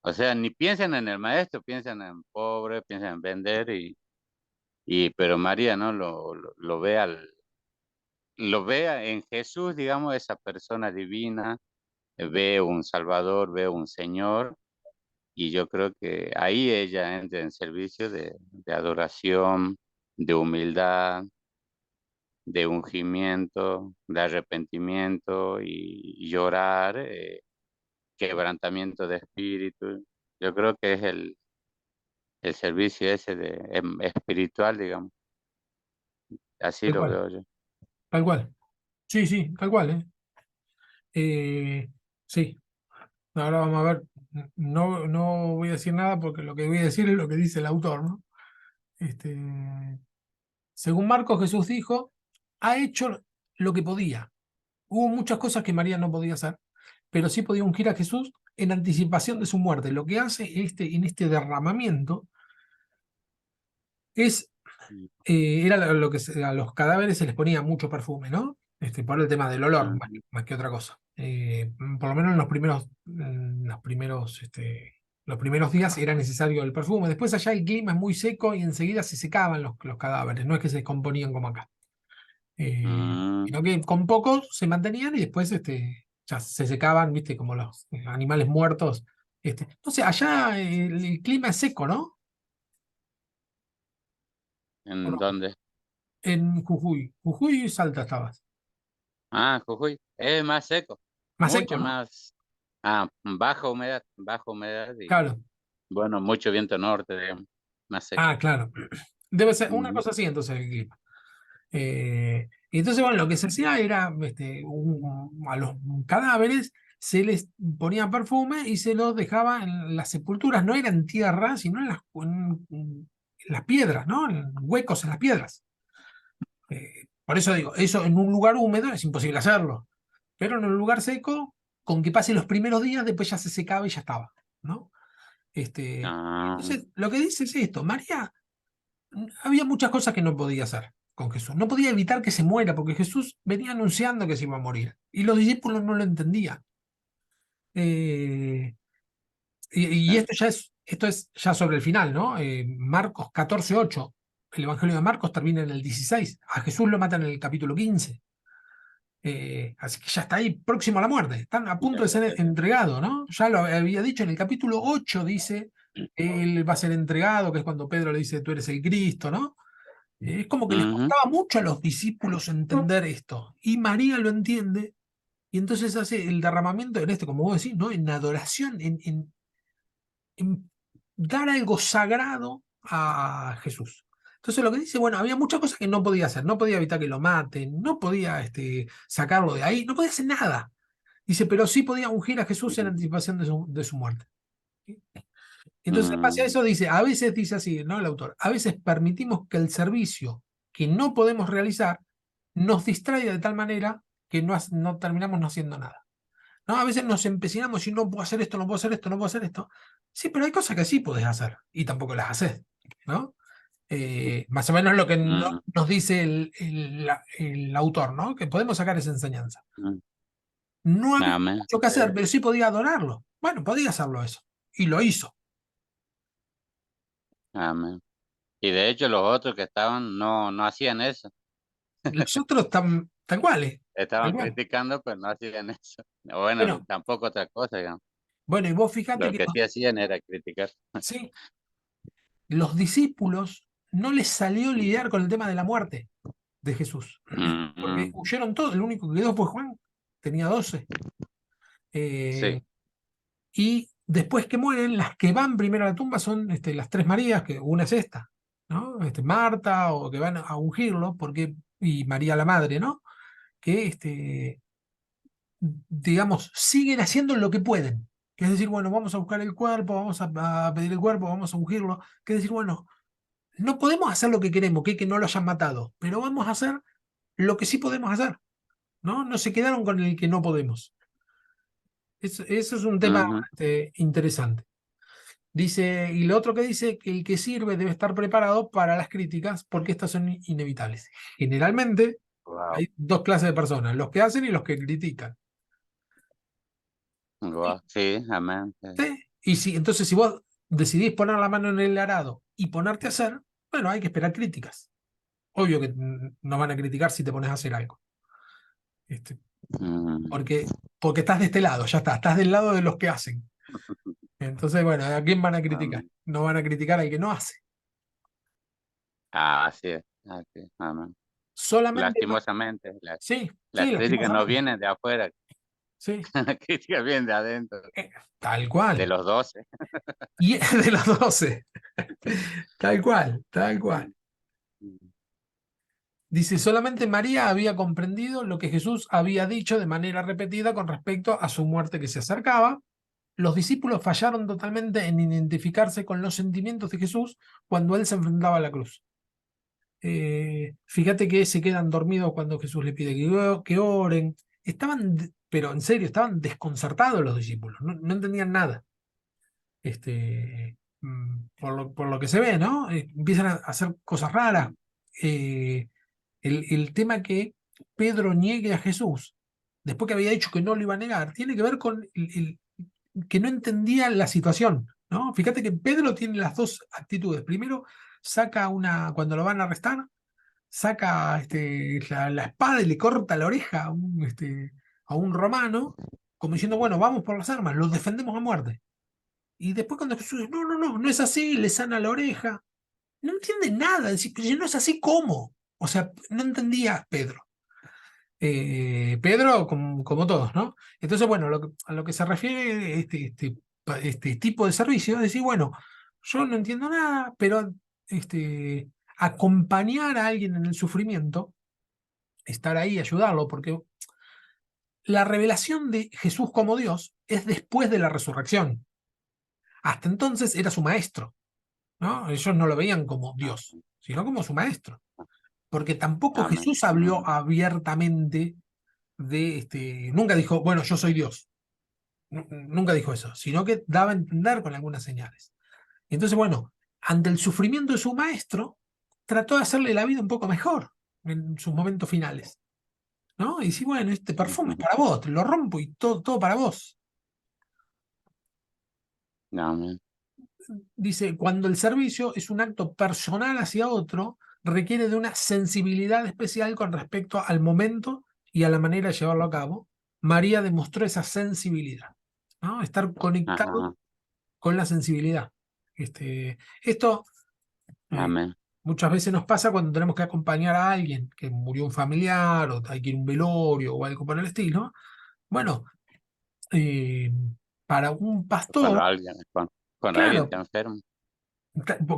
S2: O sea, ni piensan en el maestro, piensan en pobre, piensan en vender pero María, ¿no? Lo vea en Jesús, digamos, esa persona divina, ve un Salvador, ve un Señor, y yo creo que ahí ella entra en servicio de adoración, de humildad, de ungimiento, de arrepentimiento y llorar, quebrantamiento de espíritu. Yo creo que es el servicio ese espiritual, digamos. Así
S1: Tal
S2: lo
S1: cual,
S2: veo yo.
S1: tal cual. Sí, sí, tal cual, ¿eh? Sí, ahora vamos a ver. No, no voy a decir nada porque lo que voy a decir es lo que dice el autor, ¿no? Este, según Marcos, Jesús dijo, ha hecho lo que podía. Hubo muchas cosas que María no podía hacer, pero sí podía ungir a Jesús en anticipación de su muerte. Lo que hace en este derramamiento es,
S2: Mm,
S1: era lo que a los cadáveres se les ponía mucho perfume, ¿no? Por el tema del olor,
S2: mm,
S1: más que otra cosa. Por lo menos en los primeros días era necesario el perfume. Después allá el clima es muy seco y enseguida se secaban los cadáveres, no es que se descomponían como acá.
S2: mm.
S1: Sino que con pocos se mantenían y después ya se secaban, viste, como los animales muertos. No sé, allá el clima es seco, ¿no? ¿O
S2: ¿En
S1: no?
S2: dónde?
S1: En Jujuy. Jujuy y Salta estabas.
S2: Ah, Jujuy. Es más seco,
S1: Más seco,
S2: mucho
S1: ¿no?
S2: más. Baja humedad y,
S1: Claro.
S2: bueno, mucho viento norte, digamos, más seco.
S1: Ah, claro. Debe ser una
S2: Ujú.
S1: cosa así entonces el clima. Y entonces, bueno, lo que se hacía era, a los cadáveres se les ponía perfume y se los dejaba en las sepulturas, no era en tierra, sino en las piedras, ¿no? En huecos en las piedras. Por eso digo, eso en un lugar húmedo es imposible hacerlo, pero en un lugar seco, con que pase los primeros días, después ya se secaba y ya estaba, ¿no?
S2: Ah,
S1: Entonces, lo que dice es esto, María, había muchas cosas que no podía hacer con Jesús. No podía evitar que se muera, porque Jesús venía anunciando que se iba a morir. Y los discípulos no lo entendían. Eh, y
S2: sí.
S1: esto es ya sobre el final, ¿no? Marcos 14:8. El Evangelio de Marcos termina en el 16. A Jesús lo matan en el capítulo 15. Así que ya está ahí próximo a la muerte. Están a punto de ser entregado, ¿no? Ya lo había dicho en el capítulo 8, dice, él va a ser entregado, que es cuando Pedro le dice, tú eres el Cristo, ¿no? Es como que les
S2: Ujú,
S1: costaba mucho a los discípulos entender esto. Y María lo entiende, y entonces hace el derramamiento en como vos decís, ¿no? En adoración, en dar algo sagrado a Jesús. Entonces lo que dice, bueno, había muchas cosas que no podía hacer. No podía evitar que lo maten, no podía sacarlo de ahí, no podía hacer nada. Dice, pero sí podía ungir a Jesús en anticipación de su muerte. Entonces, en base a
S2: mm,
S1: eso dice, a veces dice así, ¿no? El autor, a veces permitimos que el servicio que no podemos realizar nos distraiga de tal manera que no terminamos no haciendo nada. ¿No? A veces nos empecinamos y no puedo hacer esto, no puedo hacer esto, no puedo hacer esto. Sí, pero hay cosas que sí podés hacer y tampoco las haces, ¿no? Más o menos lo que
S2: mm,
S1: nos dice el autor, ¿no? Que podemos sacar esa enseñanza.
S2: mm.
S1: No había
S2: Amén.
S1: mucho que hacer, pero sí podía adorarlo. Bueno, podía hacerlo eso. Y lo hizo.
S2: Amén. Y de hecho los otros que estaban no hacían eso.
S1: Los otros están tal cual, ¿eh? Tal
S2: Estaban
S1: cual.
S2: criticando, pero no hacían eso. Bueno,
S1: Bueno,
S2: tampoco otra cosa, digamos.
S1: bueno, y vos fíjate
S2: Lo
S1: que
S2: que sí hacían era criticar.
S1: sí, los discípulos no les salió lidiar con el tema de la muerte de Jesús, porque
S2: Mm,
S1: huyeron todos, el único que quedó fue Juan, tenía 12.
S2: sí.
S1: eh, y después que mueren, las que van primero a la tumba son las tres Marías, que una es esta, ¿no? Marta, o que van a ungirlo, y María la Madre, ¿no? Que, digamos, siguen haciendo lo que pueden. Que es decir, bueno, vamos a buscar el cuerpo, vamos a pedir el cuerpo, vamos a ungirlo. Que es decir, bueno, no podemos hacer lo que queremos, que no lo hayan matado, pero vamos a hacer lo que sí podemos hacer, ¿no? No se quedaron con el que no podemos. Eso es un tema
S2: Ujú.
S1: interesante. Dice, y lo otro que dice, que el que sirve debe estar preparado para las críticas, porque estas son inevitables. Generalmente
S2: Wow,
S1: hay dos clases de personas, los que hacen y los que critican.
S2: wow, sí, amén. Sí.
S1: ¿Sí? Entonces, si vos decidís poner la mano en el arado y ponerte a hacer, bueno, hay que esperar críticas. Obvio que no van a criticar si te pones a hacer algo. Este,
S2: Mm.
S1: porque estás de este lado, ya está, estás del lado de los que hacen. Entonces, bueno, ¿a quién van a criticar?
S2: Amén.
S1: No van a criticar al que no hace.
S2: Así es, amén.
S1: Solamente,
S2: Lastimosamente,
S1: sí,
S2: las
S1: sí,
S2: críticas no
S1: lastimosamente.
S2: vienen de afuera,
S1: Sí,
S2: las críticas vienen de adentro,
S1: tal
S2: de
S1: cual.
S2: los 12.
S1: Y de los 12. Tal cual, tal cual.
S2: Mm, mm,
S1: Dice, solamente María había comprendido lo que Jesús había dicho de manera repetida con respecto a su muerte que se acercaba. Los discípulos fallaron totalmente en identificarse con los sentimientos de Jesús cuando él se enfrentaba a la cruz. Fíjate que se quedan dormidos cuando Jesús le pide que oren. Pero en serio, estaban desconcertados los discípulos, no entendían nada. Por lo que se ve, ¿no? Empiezan a hacer cosas raras.
S2: mm,
S1: Eh, el tema que Pedro niegue a Jesús, después que había dicho que no lo iba a negar, tiene que ver con que no entendía la situación, ¿no? Fíjate que Pedro tiene las dos actitudes. Primero, cuando lo van a arrestar, saca la espada y le corta la oreja a un romano, como diciendo, bueno, vamos por las armas, los defendemos a muerte. Y después cuando Jesús dice, no, no, no, no es así, le sana la oreja. No entiende nada, dice, pero si no es así, ¿cómo? O sea, no entendía Pedro. Pedro, como todos, ¿no? Entonces, bueno, a lo que se refiere este tipo de servicio, es decir, bueno, yo no entiendo nada, pero acompañar a alguien en el sufrimiento, estar ahí, ayudarlo, porque la revelación de Jesús como Dios es después de la resurrección. Hasta entonces era su maestro, ¿no? Ellos no lo veían como Dios, sino como su maestro, porque tampoco
S2: amén.
S1: Jesús habló abiertamente nunca dijo, bueno, yo soy Dios. Nunca dijo eso, sino que daba a entender con algunas señales. Entonces, bueno, ante el sufrimiento de su maestro, trató de hacerle la vida un poco mejor en sus momentos finales, ¿no? Y sí, bueno, este perfume es
S2: Ujú.
S1: para vos, te lo rompo y todo para vos.
S2: Amén.
S1: Dice, cuando el servicio es un acto personal hacia otro, requiere de una sensibilidad especial con respecto al momento y a la manera de llevarlo a cabo. María demostró esa sensibilidad, ¿no? Estar conectado
S2: Ajá,
S1: con la sensibilidad. Esto eh,
S2: amén.
S1: muchas veces nos pasa cuando tenemos que acompañar a alguien que murió un familiar o hay que ir a un velorio o algo por el estilo. Bueno, eh, para un
S2: Cuando
S1: pastor,
S2: cuando alguien
S1: claro,
S2: está enfermo.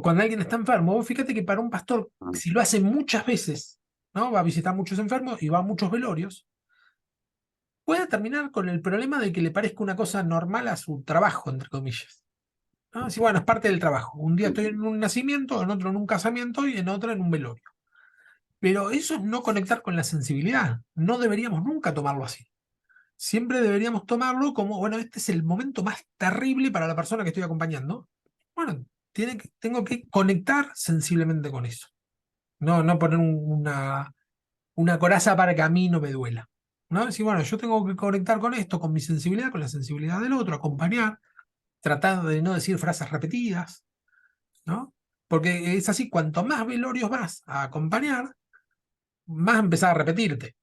S1: cuando alguien está enfermo, vos fíjate que para un pastor,
S2: Mm,
S1: si lo hace muchas veces, ¿no? Va a visitar muchos enfermos y va a muchos velorios, puede terminar con el problema de que le parezca una cosa normal a su trabajo, entre comillas. ¿No? Sí, bueno, es parte del trabajo. Un día estoy
S2: ujú,
S1: en un nacimiento, en otro en un casamiento y en otro en un velorio. Pero eso es no conectar con la sensibilidad. No deberíamos nunca tomarlo así. Siempre deberíamos tomarlo como, bueno, este es el momento más terrible para la persona que estoy acompañando. Bueno, tengo que conectar sensiblemente con eso. No poner una coraza para que a mí no me duela. ¿No? Decir, bueno, yo tengo que conectar con esto, con mi sensibilidad, con la sensibilidad del otro, acompañar, tratar de no decir frases repetidas, ¿no? Porque es así, cuanto más velorios vas a acompañar, más empezás a repetirte.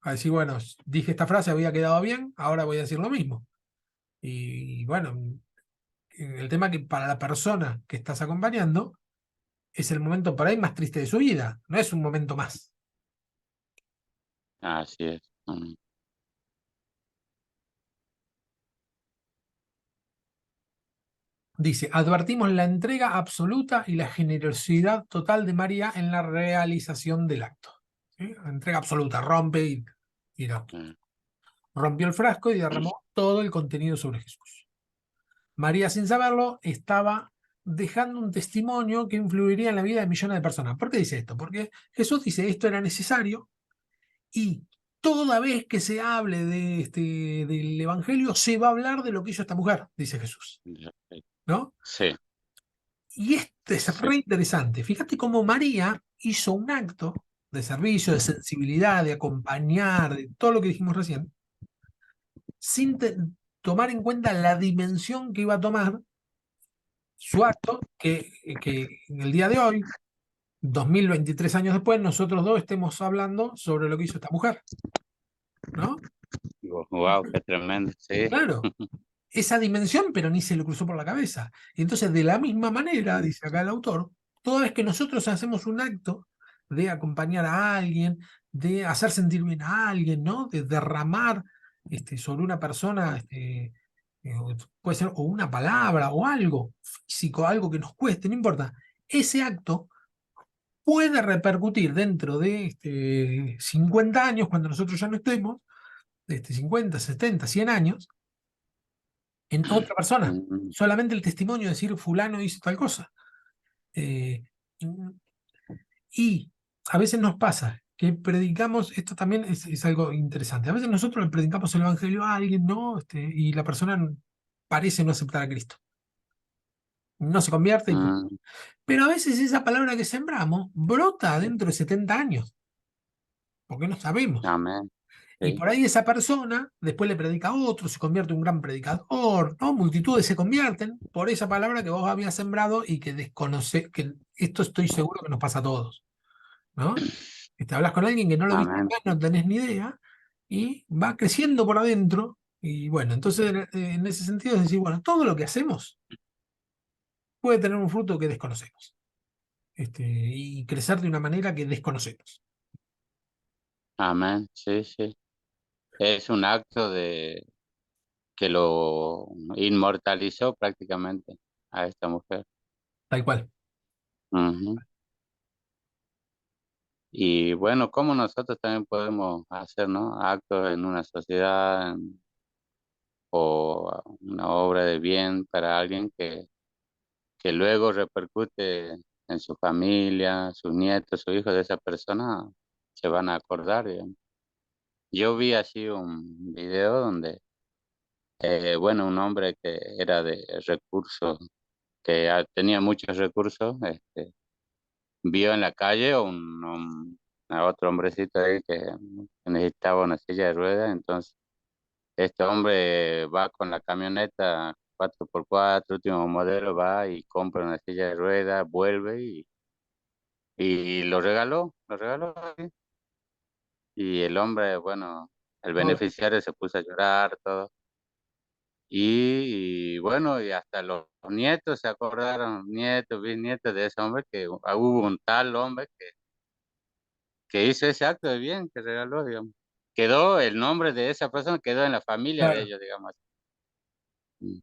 S1: A decir, bueno, dije esta frase, había quedado bien, ahora voy a decir lo mismo. Y bueno, el tema que para la persona que estás acompañando es el momento por ahí más triste de su vida, no es un momento más.
S2: así es. Mm,
S1: Dice, advertimos la entrega absoluta y la generosidad total de María en la realización del acto. ¿Sí? La entrega absoluta, rompe y no.
S2: mm,
S1: Rompió el frasco y derramó todo el contenido sobre Jesús. María, sin saberlo, estaba dejando un testimonio que influiría en la vida de millones de personas. ¿Por qué dice esto? Porque Jesús dice esto era necesario y toda vez que se hable del Evangelio se va a hablar de lo que hizo esta mujer, dice Jesús. ¿No?
S2: sí,
S1: Y este es
S2: sí.
S1: re interesante. Fíjate cómo María hizo un acto de servicio, de sensibilidad, de acompañar, de todo lo que dijimos recién, sin tomar en cuenta la dimensión que iba a tomar su acto, que en el día de hoy, 2023 años después, nosotros dos estemos hablando sobre lo que hizo esta mujer, ¿no?
S2: Wow, qué tremendo, sí.
S1: Claro, esa dimensión, pero ni se le cruzó por la cabeza. Y entonces, de la misma manera, dice acá el autor, toda vez que nosotros hacemos un acto de acompañar a alguien, de hacer sentir bien a alguien, ¿no? De derramar sobre una persona, puede ser o una palabra o algo físico, algo que nos cueste, no importa. Ese acto puede repercutir dentro de 50 años, cuando nosotros ya no estemos, 50, 70, 100 años, en otra persona.
S2: Mm,
S1: Solamente el testimonio de decir fulano hizo tal cosa. Eh, y a veces nos pasa que predicamos, esto también es algo interesante, a veces nosotros le predicamos el Evangelio a alguien, ¿no? Y la persona parece no aceptar a Cristo. No se convierte y punto.
S2: mm,
S1: Pero a veces esa palabra que sembramos brota dentro de 70 años, porque no sabemos.
S2: amén,
S1: Y
S2: sí,
S1: por ahí esa persona después le predica a otro, se convierte en un gran predicador, ¿no? Multitudes se convierten por esa palabra que vos habías sembrado y que desconoce, que esto estoy seguro que nos pasa a todos, ¿no? Te hablas con alguien que no lo viste
S2: amén,
S1: acá, no tenés ni idea, y va creciendo por adentro, y bueno, entonces en ese sentido es decir, bueno, todo lo que hacemos puede tener un fruto que desconocemos, y crecer de una manera que desconocemos.
S2: amén, sí, sí. Es un acto de que lo inmortalizó prácticamente a esta mujer.
S1: Tal cual,
S2: Ujú. Y bueno, ¿cómo nosotros también podemos hacer, ¿no? Actos en una sociedad o una obra de bien para alguien que luego repercute en su familia, sus nietos, sus hijos de esa persona, se van a acordar, digamos. Yo vi así un video donde, bueno, un hombre que era de recursos, que tenía muchos recursos, vio en la calle a otro hombrecito ahí que necesitaba una silla de ruedas, entonces este hombre va con la camioneta 4x4 último modelo, va y compra una silla de ruedas, vuelve y lo regaló. ¿Sí? Y el hombre, bueno, el
S1: pobre,
S2: beneficiario se puso a llorar, todo. Y bueno, y hasta los nietos se acordaron, nietos, bisnietos de ese hombre, que hubo un tal hombre que hizo ese acto de bien, que regaló, digamos. Quedó el nombre de esa persona, quedó en la familia de
S1: claro,
S2: ellos, digamos. Mm.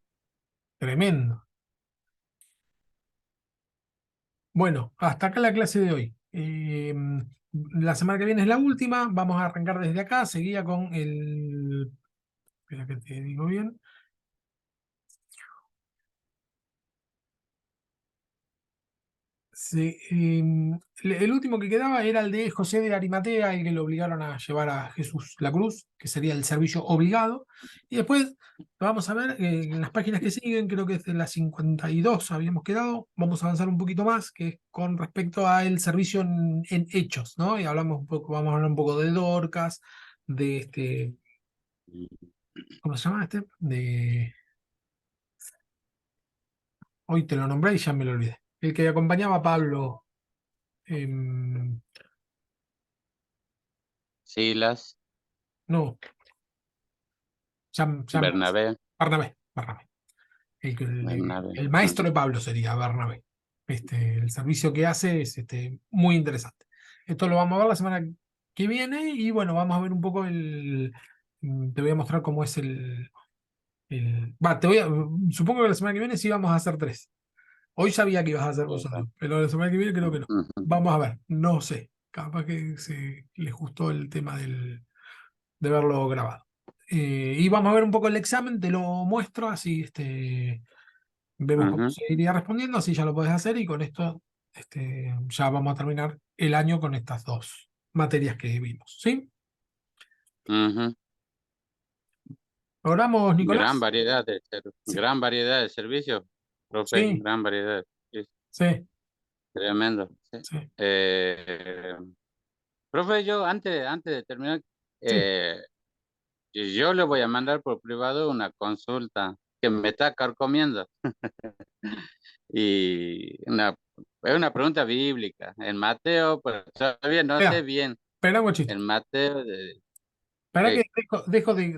S1: tremendo. Bueno, hasta acá la clase de hoy. La semana que viene es la última. Vamos a arrancar desde acá. Seguía con el. Espera que te digo bien. Sí, el último que quedaba era el de José de Arimatea, el que lo obligaron a llevar a Jesús la cruz, que sería el servicio obligado. Y después vamos a ver en las páginas que siguen, creo que es de las 52 habíamos quedado. Vamos a avanzar un poquito más, que es con respecto al servicio en hechos, ¿no? Y hablamos un poco, vamos a hablar un poco de Dorcas, de ¿cómo se llama este? Hoy te lo nombré y ya me lo olvidé. El que acompañaba a Pablo. em,
S2: Silas,
S1: no,
S2: Bernabé,
S1: Bernabé.
S2: Bernabé.
S1: El
S2: Ah,
S1: maestro de Pablo sería Bernabé. El servicio que hace es muy interesante. Esto lo vamos a ver la semana que viene y bueno, vamos a ver un poco te voy a mostrar cómo es Supongo que la semana que viene sí vamos a hacer 3. Hoy sabía que ibas a hacer vos
S2: Ujú,
S1: solo, pero la semana que viene creo que no.
S2: ujú,
S1: Vamos a ver, no sé. Capaz que les gustó el tema de verlo grabado. Y vamos a ver un poco el examen, te lo muestro, así vemos cómo
S2: ujú,
S1: se iría respondiendo, así ya lo podés hacer y con esto ya vamos a terminar el año con estas 2 materias que vimos. ¿Sí?
S2: ujú.
S1: ¿Logramos,
S2: Gran
S1: Nicolás?
S2: variedad
S1: Sí,
S2: gran variedad de servicios, profe,
S1: sí,
S2: gran variedad. Sí,
S1: sí,
S2: tremendo. Sí.
S1: sí,
S2: Eh, profe, yo antes de terminar,
S1: sí.
S2: eh, yo le voy a mandar por privado una consulta que me está carcomiendo y es una pregunta bíblica. En Mateo, pues todavía no sé
S1: Espera,
S2: bien.
S1: espera un cachito.
S2: En Mateo,
S1: Espera que
S2: que
S1: dejo de